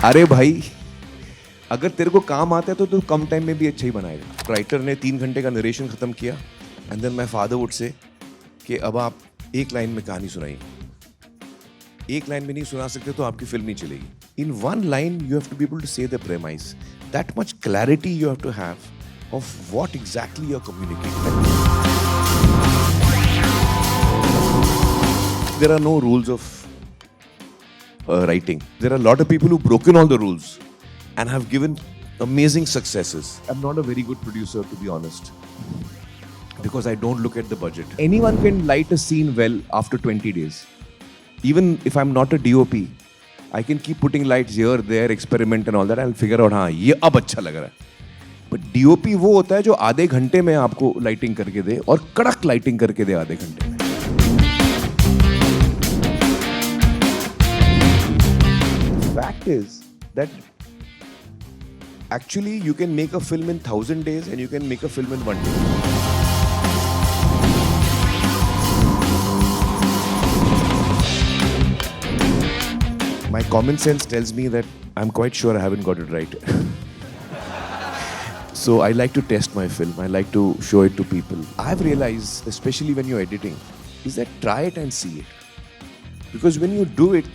अरे भाई अगर तेरे को काम आता है तो तू कम टाइम में भी अच्छा ही बनाएगा. राइटर ने 3 घंटे का नरेशन खत्म किया and then my father would say कि अब आप एक लाइन में कहानी सुनाइए. एक लाइन में नहीं सुना सकते तो आपकी फिल्म नहीं चलेगी. In one line you have to be able to say the premise. That much clarity you have to have of what exactly you are communicating. There are no rules of writing. There are a lot of people who've broken all the rules and have given amazing successes. I'm not a very good producer, to be honest, because I don't look at the budget. Anyone can light a scene well after 20 days. Even if I'm not a DOP, I can keep putting lights here, there, experiment and all that. I'll figure out, हाँ ये अब अच्छा लग रहा है. But DOP वो होता है जो आधे घंटे में आपको लाइटिंग करके दे और कड़क लाइटिंग करके दे आधे घंटे में. Fact is that actually you can make a film in 1,000 days and you can make a film in 1 day. My common sense tells me that I'm quite sure I haven't got it right. So I like to test my film. I like to show it to people. I've realized, especially when you're editing, is that try it and see it. Because when you do it,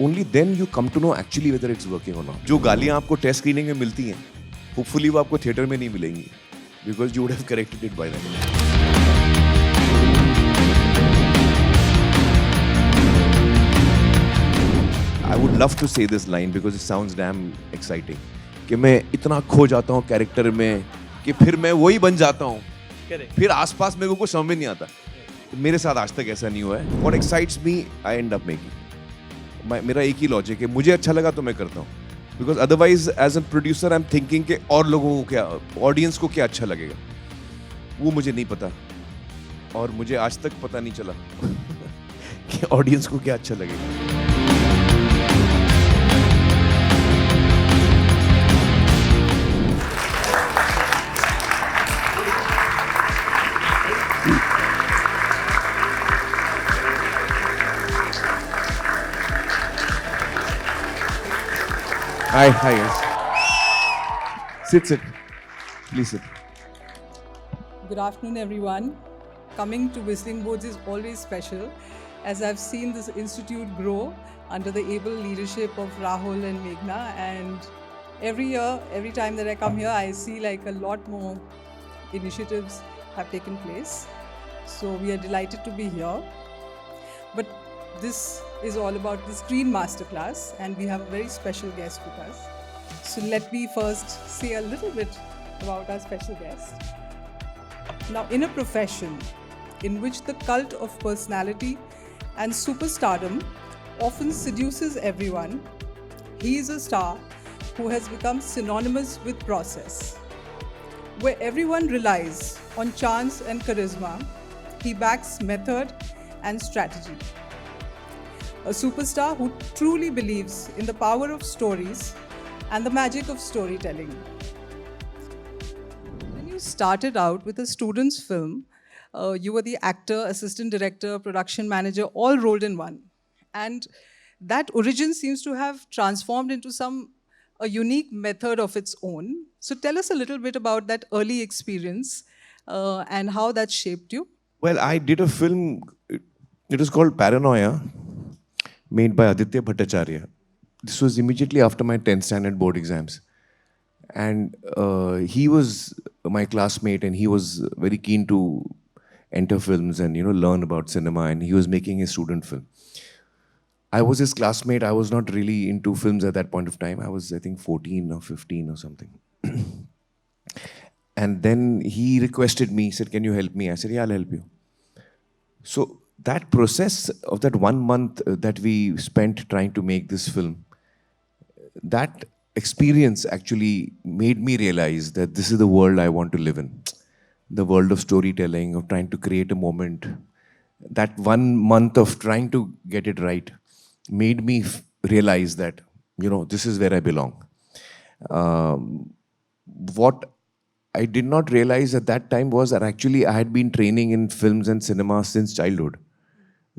only then you come to know actually whether it's working or not. जो गालियाँ आपको test screening में मिलती हैं, hopefully वो आपको theatre में नहीं मिलेंगी, because you would have corrected it by then. I would love to say this line because it sounds damn exciting. कि मैं इतना खो जाता हूँ कैरेक्टर में कि फिर मैं वही बन जाता हूँ. फिर आसपास मेरे को कुछ समझ में नहीं आता. मेरे साथ आज तक ऐसा नहीं हुआ है. What excites me, I end up making. मेरा एक ही लॉजिक है, मुझे अच्छा लगा तो मैं करता हूँ. Because otherwise as a producer I am thinking कि और लोगों को क्या, ऑडियंस को क्या अच्छा लगेगा, वो मुझे नहीं पता. और मुझे आज तक पता नहीं चला कि ऑडियंस को क्या अच्छा लगेगा. Hi guys. Sit. Please sit. Good afternoon, everyone. Coming to Whistling Boards is always special, as I've seen this institute grow under the able leadership of Rahul and Meghna. And every year, every time that I come here, I see like a lot more initiatives have taken place. So we are delighted to be here. But this is all about the Screen Masterclass, and we have a very special guest with us. So let me first say a little bit about our special guest. Now, in a profession in which the cult of personality and superstardom often seduces everyone, he is a star who has become synonymous with process. Where everyone relies on chance and charisma, he backs method and strategy. A superstar who truly believes in the power of stories and the magic of storytelling. When you started out with a student's film, you were the actor, assistant director, production manager, all rolled in one. And that origin seems to have transformed into a unique method of its own. So tell us a little bit about that early experience and how that shaped you. Well, I did a film, it was called Paranoia, made by Aditya Bhattacharya. This was immediately after my 10th standard board exams. And he was my classmate and he was very keen to enter films and, learn about cinema, and he was making his student film. I was his classmate. I was not really into films at that point of time. I was, I think, 14 or 15 or something. And then he requested me, he said, "Can you help me?" I said, "Yeah, I'll help you." So that process of that 1 month that we spent trying to make this film, that experience actually made me realize that this is the world I want to live in. The world of storytelling, of trying to create a moment. That 1 month of trying to get it right made me realize that, this is where I belong. What I did not realize at that time was that actually I had been training in films and cinema since childhood,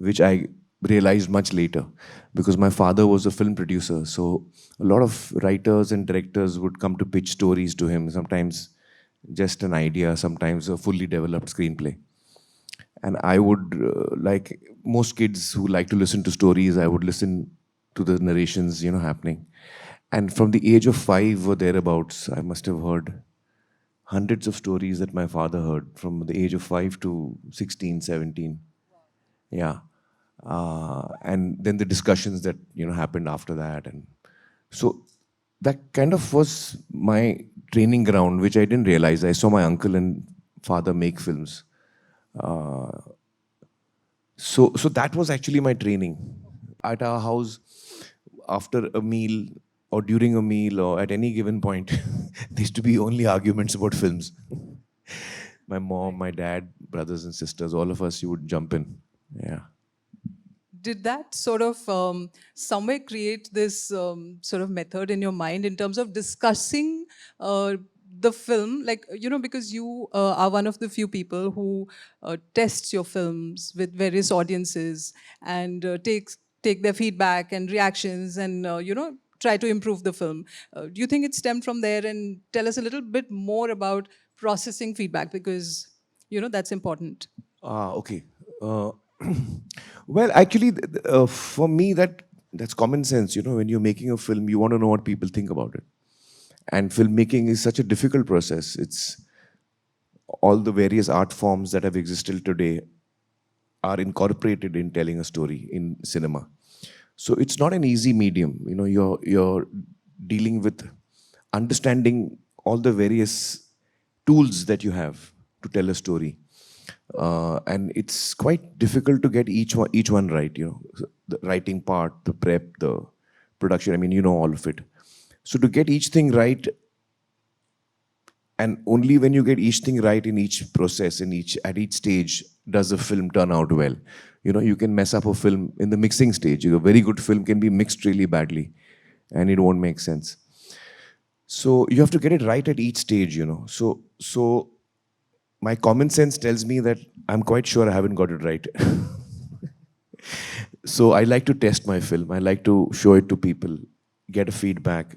which I realized much later, because my father was a film producer. So a lot of writers and directors would come to pitch stories to him, sometimes just an idea, sometimes a fully developed screenplay. And I would, like most kids who like to listen to stories, I would listen to the narrations, happening. And from the age of 5 or thereabouts, I must have heard hundreds of stories that my father heard from the age of 5 to 16, 17. Yeah. And then the discussions that, happened after that. And so that kind of was my training ground, which I didn't realize. I saw my uncle and father make films. So that was actually my training. At our house, after a meal or during a meal or at any given point, there used to be only arguments about films. My mom, my dad, brothers and sisters, all of us, you would jump in. Yeah. Did that sort of somewhere create this sort of method in your mind in terms of discussing the film, like, because you are one of the few people who tests your films with various audiences and take their feedback and reactions and try to improve the film. Do you think it stemmed from there? And tell us a little bit more about processing feedback, because that's important. Okay. Uh, well, actually, for me, that's common sense. When you're making a film, you want to know what people think about it. And filmmaking is such a difficult process. It's all the various art forms that have existed today are incorporated in telling a story in cinema. So it's not an easy medium. You're dealing with understanding all the various tools that you have to tell a story. And it's quite difficult to get each one right. The writing part, the prep, the production. I mean, all of it. So to get each thing right, and only when you get each thing right in each process, at each stage, does a film turn out well. You can mess up a film in the mixing stage. A very good film can be mixed really badly, and it won't make sense. So you have to get it right at each stage. So my common sense tells me that I'm quite sure I haven't got it right. So I like to test my film. I like to show it to people, get a feedback.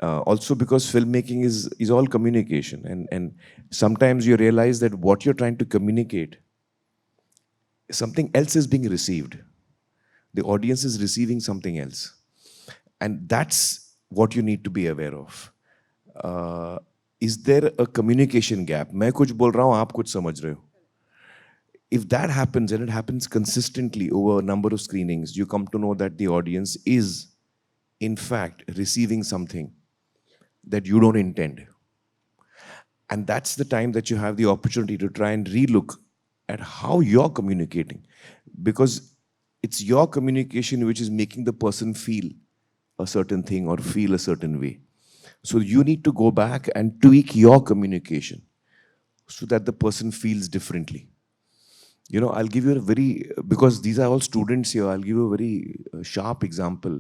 Also because filmmaking is all communication. And sometimes you realize that what you're trying to communicate, something else is being received. The audience is receiving something else. And that's what you need to be aware of. Is there a communication gap? मैं कुछ बोल रहा हूँ, आप कुछ समझ रहे हो. If that happens, and it happens consistently over a number of screenings, you come to know that the audience is, in fact, receiving something that you don't intend. And that's the time that you have the opportunity to try and relook at how you're communicating. Because it's your communication which is making the person feel a certain thing or feel a certain way. So you need to go back and tweak your communication so that the person feels differently. I'll give you because these are all students here, I'll give you a very sharp example.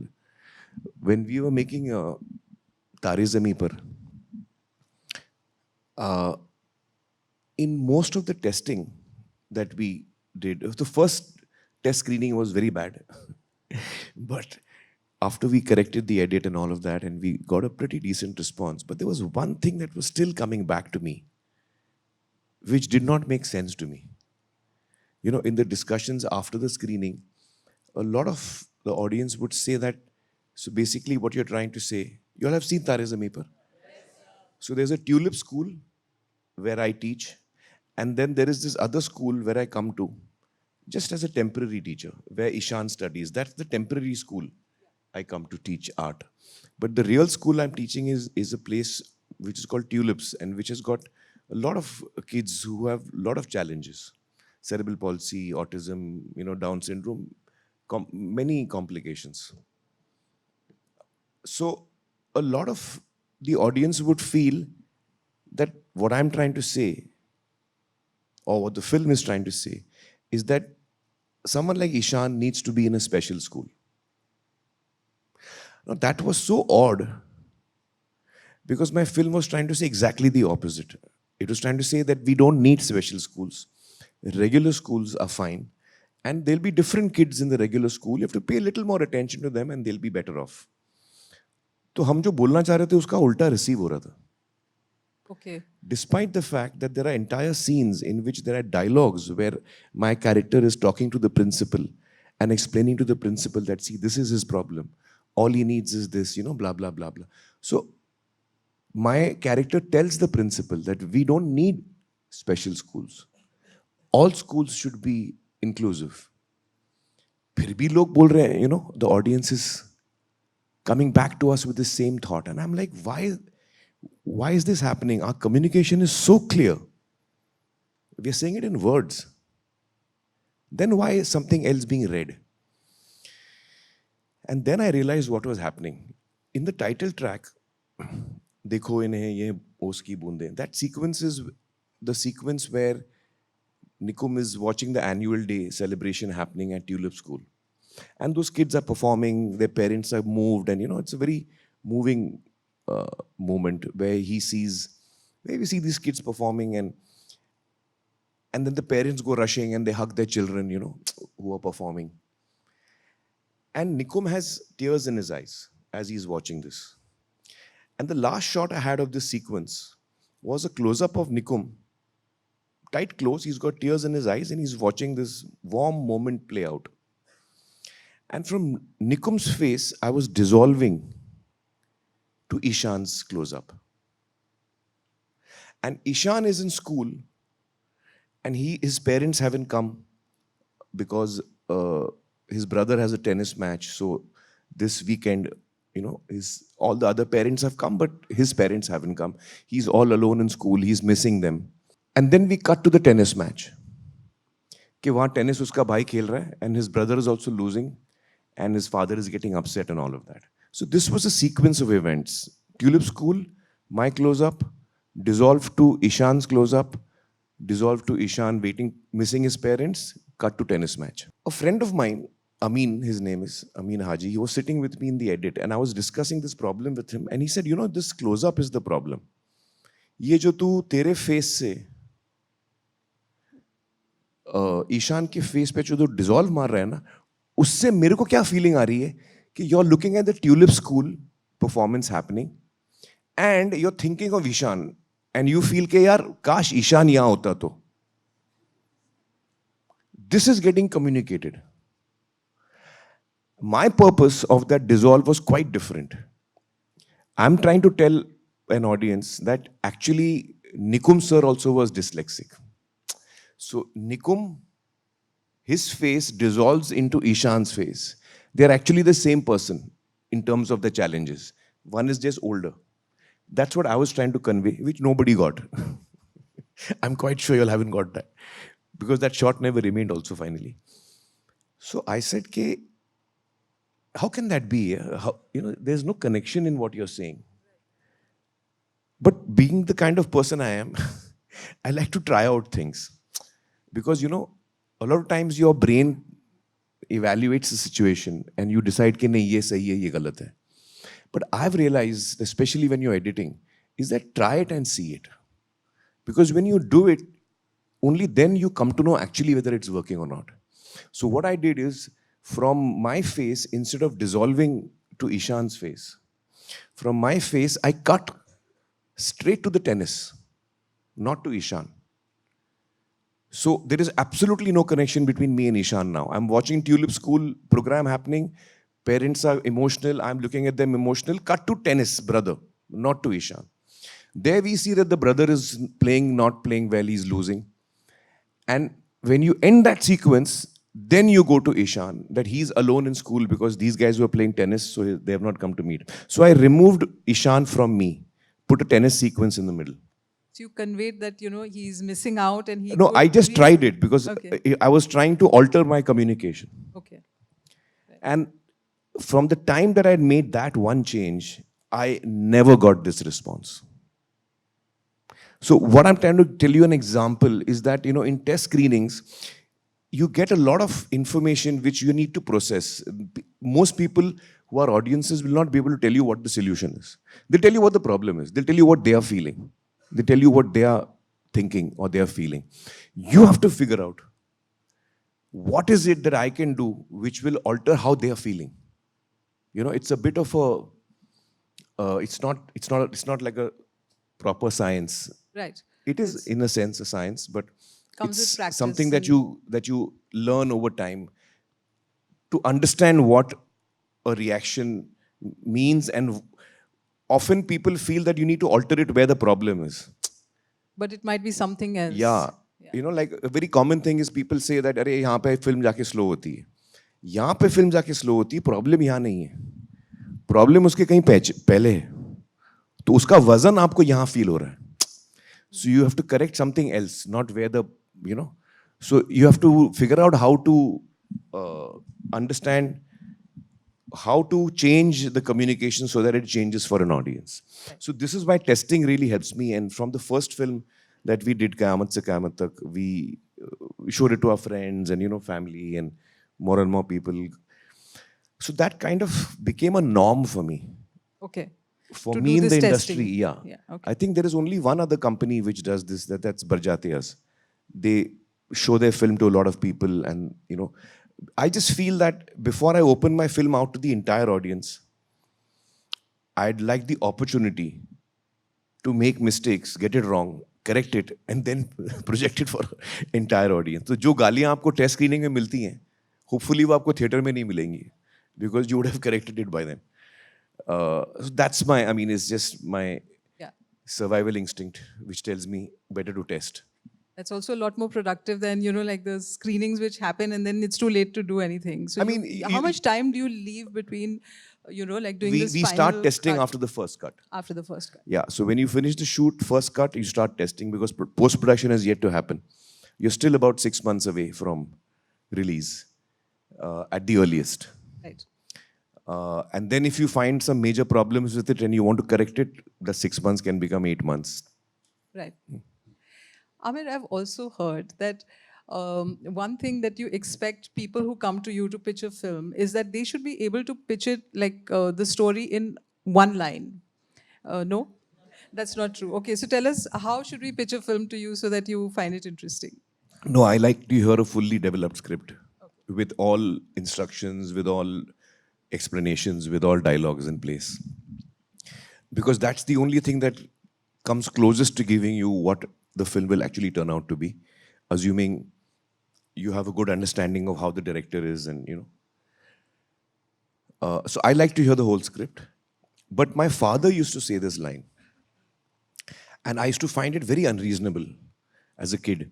When we were making Taare Zameen Par, in most of the testing that we did, the first test screening was very bad. But after we corrected the edit and all of that, and we got a pretty decent response, but there was one thing that was still coming back to me, which did not make sense to me. In the discussions after the screening, a lot of the audience would say that, so basically what you're trying to say, you all have seen Taare Zameen Par? So there's a tulip school where I teach, and then there is this other school where I come to, just as a temporary teacher, where Ishan studies. That's the temporary school I come to teach art. But the real school I'm teaching is a place which is called Tulips, and which has got a lot of kids who have a lot of challenges. Cerebral palsy, autism, Down syndrome, many complications. So a lot of the audience would feel that what I'm trying to say, or what the film is trying to say, is that someone like Ishan needs to be in a special school. Now that was so odd, because my film was trying to say exactly the opposite. It was trying to say that we don't need special schools. Regular schools are fine. And there'll be different kids in the regular school. You have to pay a little more attention to them and they'll be better off. तो हम जो बोलना चाह रहे थे उसका उल्टा receive हो रहा था. Okay. Despite the fact that there are entire scenes in which there are dialogues where my character is talking to the principal and explaining to the principal that, see, this is his problem. All he needs is this, you know, blah, blah, blah, blah. So my character tells the principal that we don't need special schools. All schools should be inclusive. फिर भी लोग बोल रहे हैं, you know, the audience is coming back to us with the same thought. And I'm like, why is this happening? Our communication is so clear. We are saying it in words. Then why is something else being read? And then I realized what was happening. In the title track, Dekho inhe ye os ki boondein. That sequence is the sequence where Nikum is watching the annual day celebration happening at Tulip School. And those kids are performing, their parents are moved, and you know, it's a very moving moment where we see these kids performing, and then the parents go rushing and they hug their children, you know, who are performing. And Nikum has tears in his eyes as he's watching this. And the last shot I had of this sequence was a close-up of Nikum, tight close, he's got tears in his eyes and he's watching this warm moment play out. And from Nikum's face, I was dissolving to Ishan's close-up. And Ishan is in school, and his parents haven't come because his brother has a tennis match. So this weekend, you know, all the other parents have come, but his parents haven't come. He's all alone in school. He's missing them. And then we cut to the tennis match. कि वहाँ tennis उसका भाई खेल रहा है, and his brother is also losing, and his father is getting upset and all of that. So this was a sequence of events. Tulip School, my close-up, dissolved to Ishan's close-up, dissolved to Ishan missing his parents, cut to tennis match. A friend of mine, Amin, his name is Amin Haji, he was sitting with me in the edit and I was discussing this problem with him and he said, you know, this close-up is the problem. ये जो तू तेरे face से ईशान के face पे जो तू dissolve मार रहा है ना, उससे मेरे को क्या feeling आ रही है कि you're looking at the Tulip School performance happening and you're thinking of Ishan and you feel कि यार काश ईशान यहाँ होता तो. This is getting communicated. My purpose of that dissolve was quite different. I'm trying to tell an audience that actually Nikum sir also was dyslexic. So Nikum, his face dissolves into Ishan's face. They're actually the same person in terms of the challenges. One is just older. That's what I was trying to convey, which nobody got. I'm quite sure you all haven't got that. Because that shot never remained also finally. So I said, how can that be? There's no connection in what you're saying. But being the kind of person I am, I like to try out things. Because, a lot of times your brain evaluates the situation and you decide कि नहीं ये सही है ये गलत है. But I've realized, especially when you're editing, is that try it and see it. Because when you do it, only then you come to know actually whether it's working or not. So what I did is, from my face, instead of dissolving to Ishan's face, from my face, I cut straight to the tennis, not to Ishan. So there is absolutely no connection between me and Ishan now. I'm watching Tulip School program happening. Parents are emotional. I'm looking at them emotional. Cut to tennis, brother, not to Ishan. There we see that the brother is playing, not playing well, he's losing. And when you end that sequence, then you go to Ishan, that he's alone in school because these guys were playing tennis, so they have not come to meet. So I removed Ishan from me, put a tennis sequence in the middle. So you conveyed that, he's missing out and he... No, I just tried it because I was trying to alter my communication. Okay. Right. And from the time that I had made that one change, I never got this response. So what I'm trying to tell you an example is that, in test screenings, you get a lot of information which you need to process. Most people who are audiences will not be able to tell you what the solution is. They'll tell you what the problem is. They'll tell you what they are feeling. They tell you what they are thinking or they are feeling. You have to figure out what is it that I can do which will alter how they are feeling? You know, it's a bit of a, it's not like a proper science. Right. It is It's in a sense a science, but comes with it's practice something and that you learn over time to understand what a reaction means. And often people feel that you need to alter it where the problem is. but it might be something else. Yeah, you know, like a very common thing is people say that अरे यहाँ पे film जाके slow होती है, यहाँ पे film जाके slow होती है, प्रॉब्लम यहाँ नहीं है, प्रॉब्लम उसके कहीं पहले है, तो उसका वजन आपको यहाँ फील हो रहा है. So you have to correct something else, not where the, you know. So you have to figure out how to understand how to change the communication so that it changes for an audience. So this is why testing really helps me. And from the first film that we did, Kayamat Se Kayamat Tak, we showed it to our friends and, you know, family and more people. So that kind of became a norm for me. Okay. For To me do in this the testing. industry, yeah. Yeah, okay. I think there is only one other company which does this, that's Barjatiyas. They show their film to a lot of people, and, you know, I just feel that before I open my film out to the entire audience, I'd like the opportunity to make mistakes, get it wrong, correct it, and then project it for entire audience. So जो गालियाँ आपको test screening में मिलती हैं, hopefully वो आपको theatre में नहीं मिलेंगी, because you would have corrected it by then. So that's my, I mean, it's just my Yeah. survival instinct which tells me better to test. That's also a lot more productive than, you know, like the screenings which happen and then it's too late to do anything. So I mean, how much time do you leave between, you know, like doing this we final start testing cut after the first cut. after the first cut? Yeah, so when you finish the shoot, first cut, you start testing because post-production is yet to happen. You're still about 6 months away from release at the earliest. Right. And then if you find some major problems with it and you want to correct it, the 6 months can become 8 months. Right. Aamir, I've also heard that one thing that you expect people who come to you to pitch a film is that they should be able to pitch it like the story in one line. No? That's not true. Okay, so tell us, how should we pitch a film to you so that you find it interesting? No, I like to hear a fully developed script with all instructions, with all explanations, with all dialogues in place. Because that's the only thing that comes closest to giving you what the film will actually turn out to be, assuming you have a good understanding of how the director is and, you know. So I like to hear the whole script. But my father used to say this line. And I used to find it very unreasonable as a kid.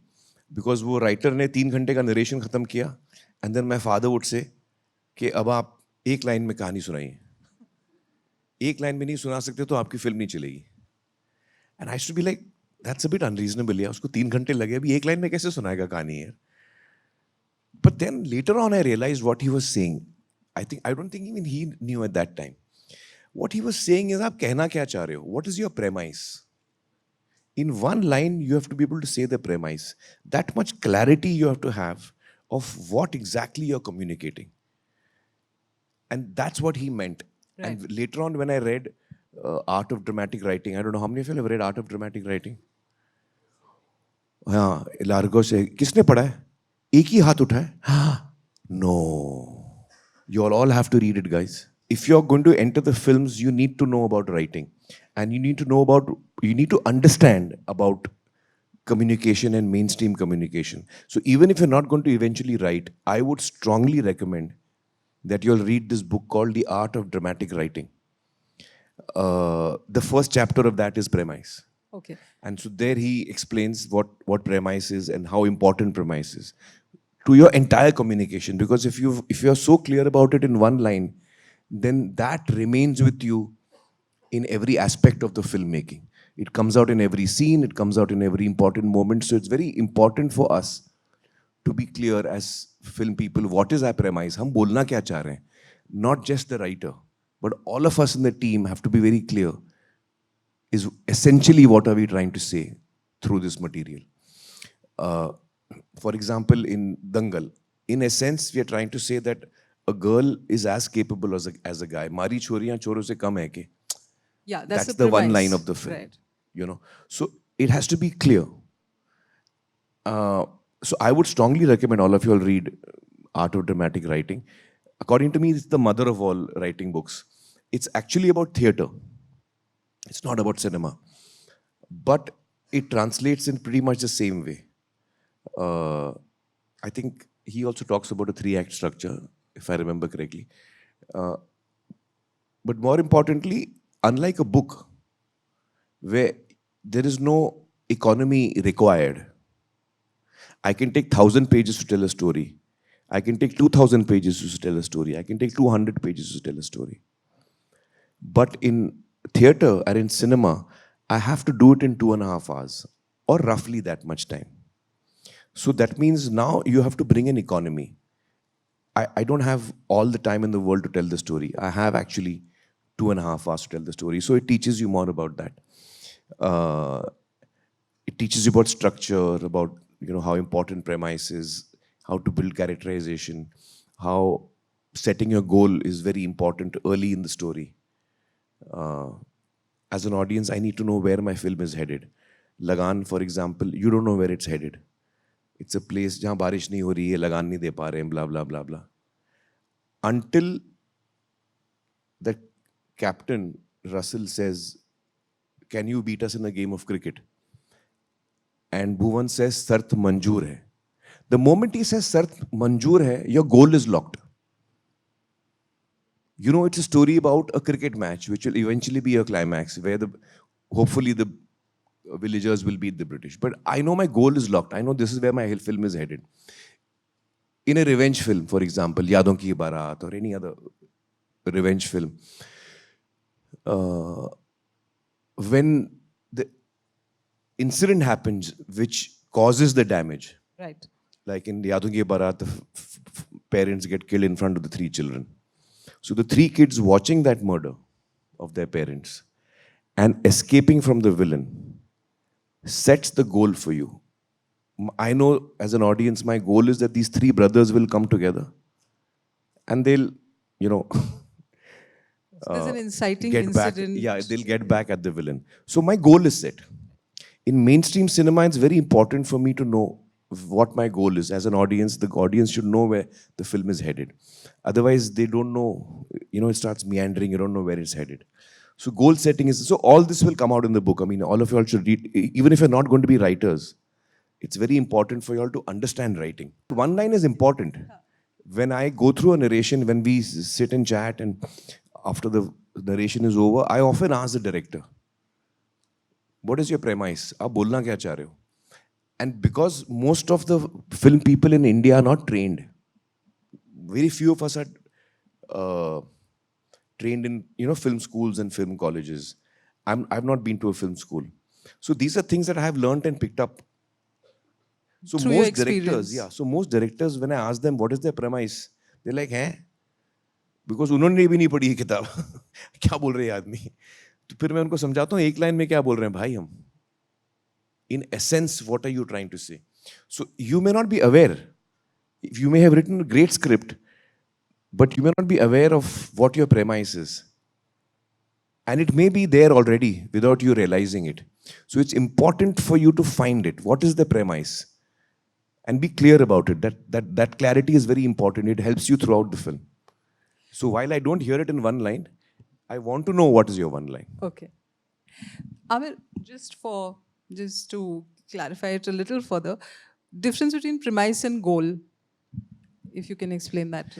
Because वो writer ने 3 घंटे का narration खत्म किया, and then my father would say कि अब आप एक लाइन में कहानी सुनाइए. एक लाइन में नहीं सुना सकते तो आपकी फिल्म नहीं चलेगी. And I used to be like, that's a bit unreasonable. यार, उसको 3 घंटे लगे, अभी एक लाइन में कैसे सुनाएगा कहानी यार? But then later on I realized what he was saying. I don't think even he knew at that time. What he was saying is, आप कहना क्या चाह रहे हो? What is your premise? In one line, you have to be able to say the premise. That much clarity you have to have of what exactly you're communicating. And that's what he meant. Right. And later on, when I read Art of Dramatic Writing, I don't know how many of you have read Art of Dramatic Writing? हाँ, Largo से किसने पढ़ा है? एक ही हाथ उठाए? No. You all have to read it, guys. If you're going to enter the films, you need to know about writing. And you need to understand about communication and mainstream communication. So even if you're not going to eventually write, I would strongly recommend that you'll read this book called The Art of Dramatic Writing. The first chapter of that is premise. Okay. And so there he explains what premise is and how important premise is to your entire communication. Because if you're so clear about it in one line, then that remains with you in every aspect of the filmmaking. It comes out in every scene, it comes out in every important moment. So it's very important for us to be clear as film people, what is our premise? हम बोलना क्या चाह रहे हैं? Not just the writer, but all of us in the team have to be very clear. Is essentially what are we trying to say through this material? For example, in Dangal, in a sense, we are trying to say that a girl is as capable as a guy. Mari choriyan choro se kam hai ke? Yeah, That's the the one premise. line of the film. Right. You know, so it has to be clear. So I would strongly recommend all of you all read Art of Dramatic Writing. According to me, it's the mother of all writing books. It's actually about theatre. It's not about cinema. But it translates in pretty much the same way. Uh, I think he also talks about a 3-act structure, if I remember correctly. But more importantly, unlike a book where there is no economy required, I can take 1,000 pages to tell a story. I can take 2,000 pages to tell a story. I can take 200 pages to tell a story. But in theatre or in cinema, I have to do it in 2.5 hours or roughly that much time. So that means now you have to bring an economy. I don't have all the time in the world to tell the story. I have actually 2.5 hours to tell the story. So it teaches you more about that. It teaches you about structure, about how important premise is, how to build characterization, how setting your goal is very important early in the story. As an audience, I need to know where my film is headed. Lagaan, for example, you don't know where it's headed. It's a place जहाँ बारिश नहीं हो रही है, लगान नहीं दे पा रहे हैं, blah blah blah blah. Until the captain Russell says, "Can you beat us in a game of cricket?" And Bhuvan says, "Sart manjoor hai." The moment he says "Sart manjoor hai," your goal is locked. It's a story about a cricket match, which will eventually be a climax, where hopefully the villagers will beat the British. But I know my goal is locked. I know this is where my film is headed. In a revenge film, for example, Yadon Ki Barat or any other revenge film, when the incident happens which causes the damage, Right. like in Yadon Ki Barat, the parents get killed in front of the 3 children. So the 3 kids watching that murder of their parents and escaping from the villain sets the goal for you. I know as an audience, my goal is that these 3 brothers will come together and they'll, There's an inciting get back. incident. Yeah, they'll get back at the villain. So my goal is set. In mainstream cinema, it's very important for me to know what my goal is. As an audience, the audience should know where the film is headed. Otherwise, they don't know, it starts meandering, you don't know where it's headed. So goal setting is, so all this will come out in the book. I mean, all of you all should read, even if you're not going to be writers, it's very important for you all to understand writing. One line is important. When I go through a narration, when we sit and chat and after the narration is over, I often ask the director, what is your premise? Aap bolna kya cha rahe ho? And because most of the film people in India are not trained, very few of us are trained in film schools and film colleges. I've not been to a film school. So these are things that I have learned and picked up. So Through your most directors, experience. so most directors, when I ask them what is their premise, they're like, हैं? Because उन्होंने भी नहीं पढ़ी ये किताब. क्या बोल रहे हैं आदमी? तो फिर मैं उनको समझाता हूँ एक लाइन में क्या बोल रहे हैं भाई हम. In essence, what are you trying to say? So you may not be aware. You may have written a great script, but you may not be aware of what your premise is. And it may be there already without you realizing it. So it's important for you to find it. What is the premise? And be clear about it. That clarity is very important. It helps you throughout the film. So while I don't hear it in one line, I want to know what is your one line. Okay. Aamir, just to clarify it a little further, difference between premise and goal, if you can explain that.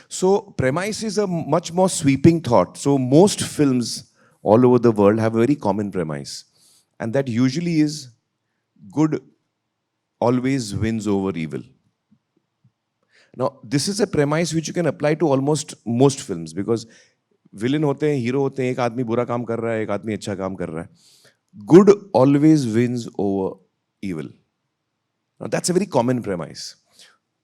So premise is a much more sweeping thought. So most films all over the world have a very common premise. And that usually is good always wins over evil. Now, this is a premise which you can apply to almost most films because villain होते हैं, hero होते हैं, एक आदमी बुरा काम कर रहा है, एक आदमी अच्छा काम कर रहा है. Good always wins over evil. Now, that's a very common premise.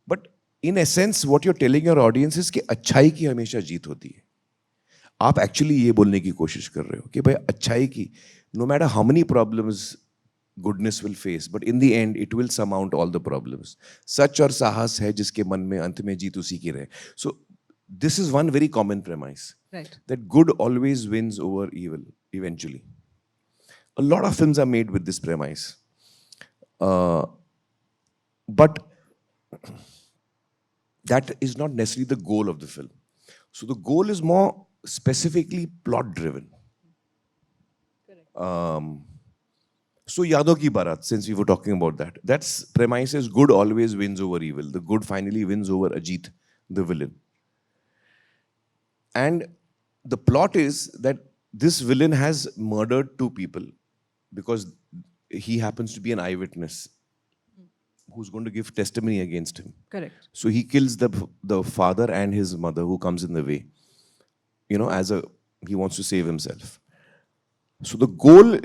But in essence, what you're telling your audience is कि अच्छाई की हमेशा जीत होती है. आप actually ये बोलने की कोशिश कर रहे हो कि भाई अच्छाई की, no matter how many problems goodness will face, but in the end, it will surmount all the problems. सच और साहस है जिसके मन में अंत में जीत उसी की रहे. So this is one very common premise. Right. That good always wins over evil eventually. A lot of films are made with this premise. But that is not necessarily the goal of the film. So the goal is more specifically plot driven. So Yadav Ki Barat, since we were talking about that, that's premise is good always wins over evil. The good finally wins over Ajit, the villain. And the plot is that this villain has murdered two people because he happens to be an eyewitness who's going to give testimony against him. Correct. So he kills the father and his mother who comes in the way. You know, he wants to save himself. So the goal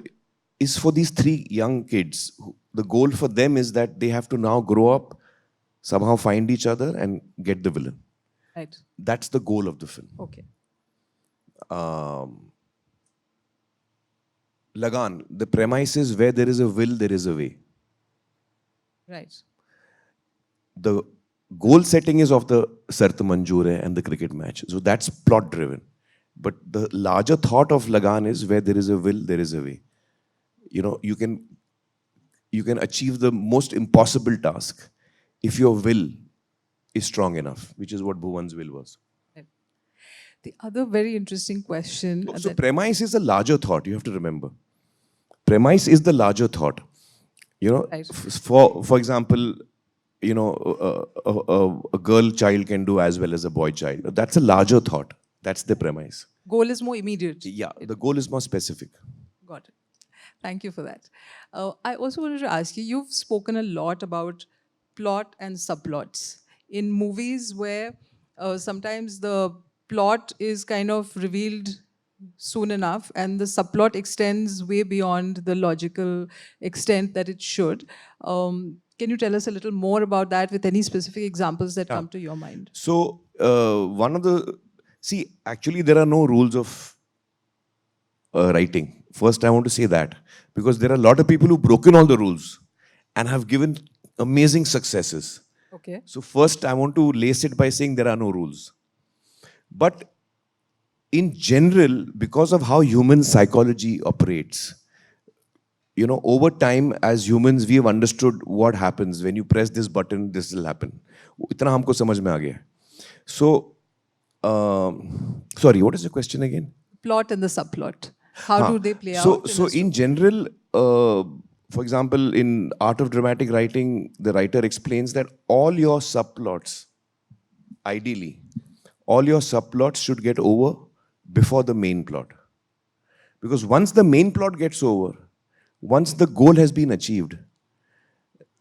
is for these three young kids. The goal for them is that they have to now grow up, somehow find each other and get the villain. Right. That's the goal of the film. Okay. Lagaan, the premise is where there is a will, there is a way. Right. The goal setting is of the Sart Manjoor Hai and the cricket match. So that's plot driven. But the larger thought of Lagaan is where there is a will, there is a way. You know, you can achieve the most impossible task if your will is strong enough, which is what Bhuvan's will was. Right. The other very interesting question. So premise is a larger thought, you have to remember. Premise is the larger thought. You know, right. For example, you know, a girl child can do as well as a boy child. That's a larger thought. That's the premise. Goal is more immediate. Yeah, the goal is more specific. Got it. Thank you for that. I also wanted to ask you, you've spoken a lot about plot and subplots in movies where sometimes the plot is kind of revealed soon enough and the subplot extends way beyond the logical extent that it should. Can you tell us a little more about that with any specific examples that come to your mind? So actually there are no rules of writing. First, I want to say that because there are a lot of people who've broken all the rules and have given amazing successes. Okay. So first, I want to lace it by saying there are no rules. But in general, because of how human psychology operates, you know, over time, as humans, we have understood what happens. When you press this button, this will happen. Itna humko samajh mein aa gaya. So, sorry, what is the question again? Plot and the subplot. How do they play out? So in general, for example, in Art of Dramatic Writing, the writer explains that all your subplots, ideally, all your subplots should get over before the main plot. Because once the main plot gets over, once the goal has been achieved,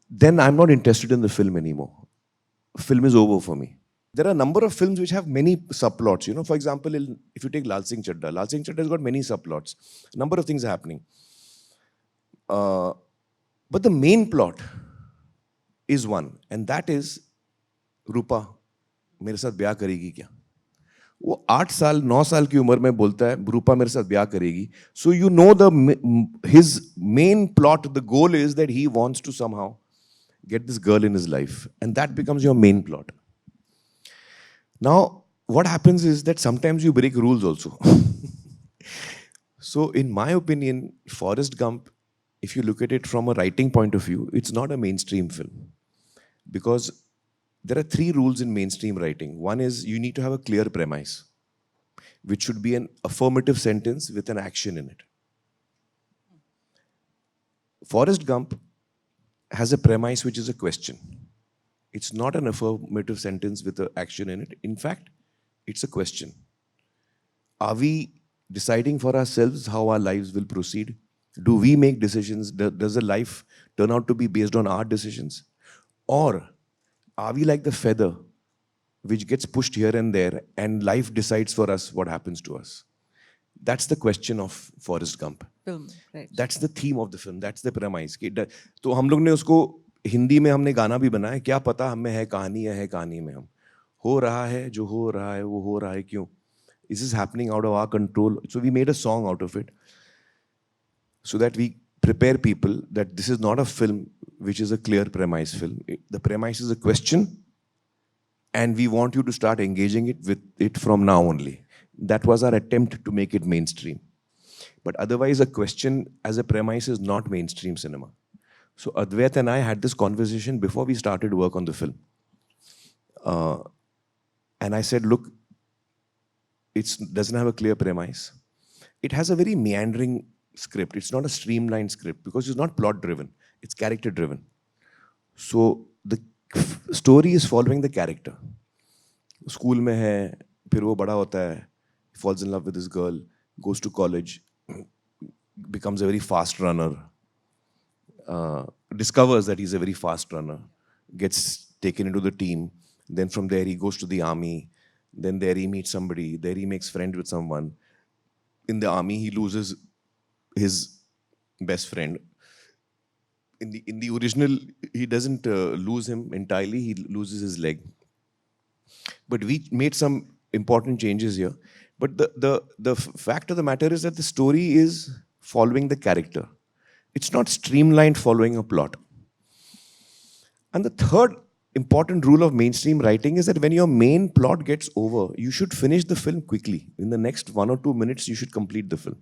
then I'm not interested in the film anymore. Film is over for me. There are a number of films which have many subplots. You know, for example, if you take Laal Singh Chaddha has got many subplots. A number of things are happening. But the main plot is one, and that is Rupa, मेरे साथ ब्याह करेगी क्या? वो 8 साल 9 साल की उम्र में बोलता है रूपा मेरे साथ ब्याह करेगी. So you know his main plot, the goal is that he wants to somehow get this girl in his life, and that becomes your main plot. Now, what happens is that sometimes you break rules also. So, in my opinion, Forrest Gump, if you look at it from a writing point of view, it's not a mainstream film. Because there are 3 rules in mainstream writing. One is you need to have a clear premise, which should be an affirmative sentence with an action in it. Forrest Gump has a premise which is a question. It's not an affirmative sentence with an action in it. In fact, it's a question. Are we deciding for ourselves how our lives will proceed? Do we make decisions? Does a life turn out to be based on our decisions? Or are we like the feather which gets pushed here and there and life decides for us what happens to us? That's the question of Forrest Gump. Film, right. That's the theme of the film. That's the premise. तो हम लोग ने उसको हिंदी में हमने गाना भी बनाया. क्या पता हमें है कहानी या है कहानी में हम. हो रहा है जो हो रहा है वो हो रहा है क्यों? This is happening out of our control. So we made a song out of it, so that we prepare people that this is not a film which is a clear premise film. The premise is a question, and we want you to start engaging it with it from now only. That was our attempt to make it mainstream. But otherwise, a question as a premise is not mainstream cinema. So Advait and I had this conversation before we started work on the film. And I said, look, it doesn't have a clear premise. It has a very meandering script. It's not a streamlined script because it's not plot driven. It's character driven. So the story is following the character. School में है, फिर वो बड़ा होता है, falls in love with this girl, goes to college, becomes a very fast runner, discovers that he's a very fast runner, gets taken into the team. Then from there he goes to the army. Then there he meets somebody. There he makes friends with someone. In the army he loses his best friend. In the original he doesn't lose him entirely. He loses his leg. But we made some important changes here. But the fact of the matter is that the story is following the character. It's not streamlined following a plot. And the third important rule of mainstream writing is that when your main plot gets over, you should finish the film quickly. In the next 1 or 2 minutes, you should complete the film.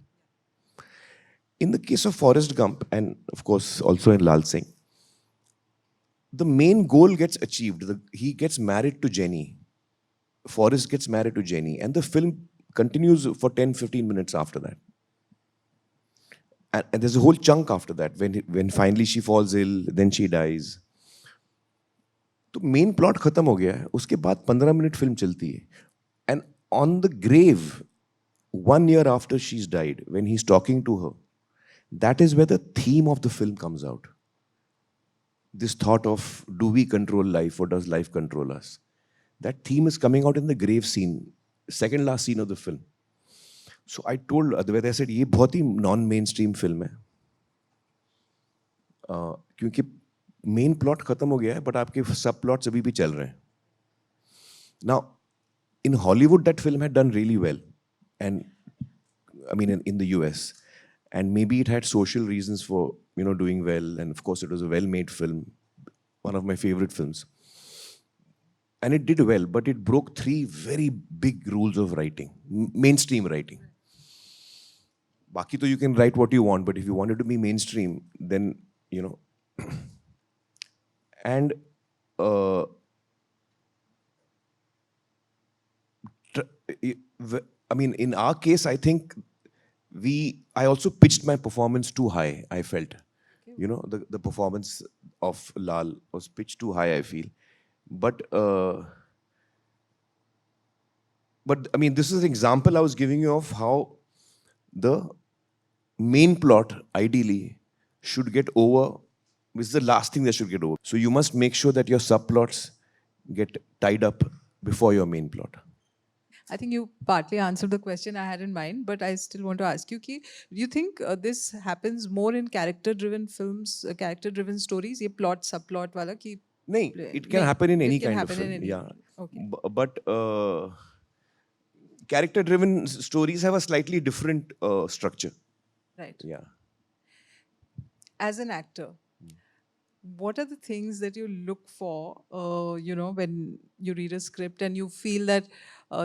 In the case of Forrest Gump, and of course also in Laal Singh, the main goal gets achieved. He gets married to Jenny. Forrest gets married to Jenny. And the film continues for 10-15 minutes after that. And there's a whole chunk after that, when finally she falls ill, then she dies. तो main plot खत्म हो गया है, उसके बाद 15 minute film चलती है. And on the grave 1 year after she's died, when he's talking to her, that is where the theme of the film comes out. This thought of, do we control life or does life control us? That theme is coming out in the grave scene, second last scene of the film. So I told Advait, I said, ये बहुत ही non-mainstream film है. क्योंकि main plot खत्म हो गया है, but आपके सब प्लॉट्स अभी भी चल रहे हैं. Now, in Hollywood, that film had done really well, and I mean in the US, and maybe it had social reasons for doing well, and of course it was a well-made film, one of my favorite films, and it did well, but it broke 3 very big rules of writing, mainstream writing. Baki to you can write what you want, but if you want it to be mainstream, then and I mean, in our case, I think I also pitched my performance too high, I felt. The performance of Laal was pitched too high, I feel. But I mean, this is an example I was giving you of how the main plot, ideally, should get over. This is the last thing that should get over. So you must make sure that your subplots get tied up before your main plot. I think you partly answered the question I had in mind, but I still want to ask you, do you think this happens more in character-driven films, character-driven stories? ये plot, subplot वाला कि? No, it can happen in any kind of film. Yeah. Okay. But character-driven stories have a slightly different structure. Right. Yeah. As an actor, what are the things that you look for, when you read a script and you feel that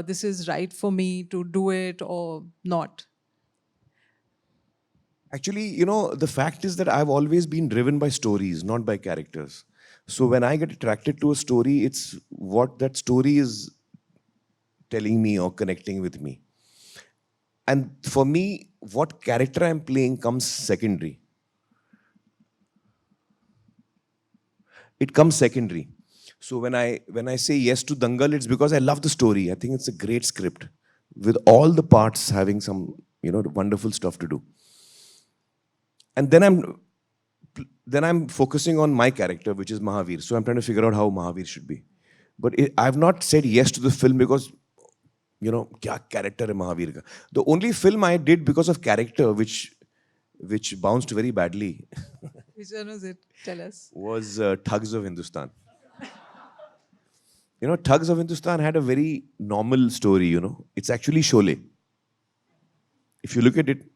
this is right for me to do it or not? Actually, the fact is that I've always been driven by stories, not by characters. So when I get attracted to a story, it's what that story is telling me or connecting with me. And for me, what character I'm playing comes secondary. It comes secondary. So when I say yes to Dangal, it's because I love the story. I think it's a great script with all the parts having some, wonderful stuff to do. And then I'm focusing on my character, which is Mahavir. So I'm trying to figure out how Mahavir should be. But I've not said yes to the film because, kya character hai Mahavir ka. The only film I did because of character, which bounced very badly. Which one was it? Tell us. Was Thugs of Hindustan. Thugs of Hindustan had a very normal story, It's actually Sholay. If you look at it,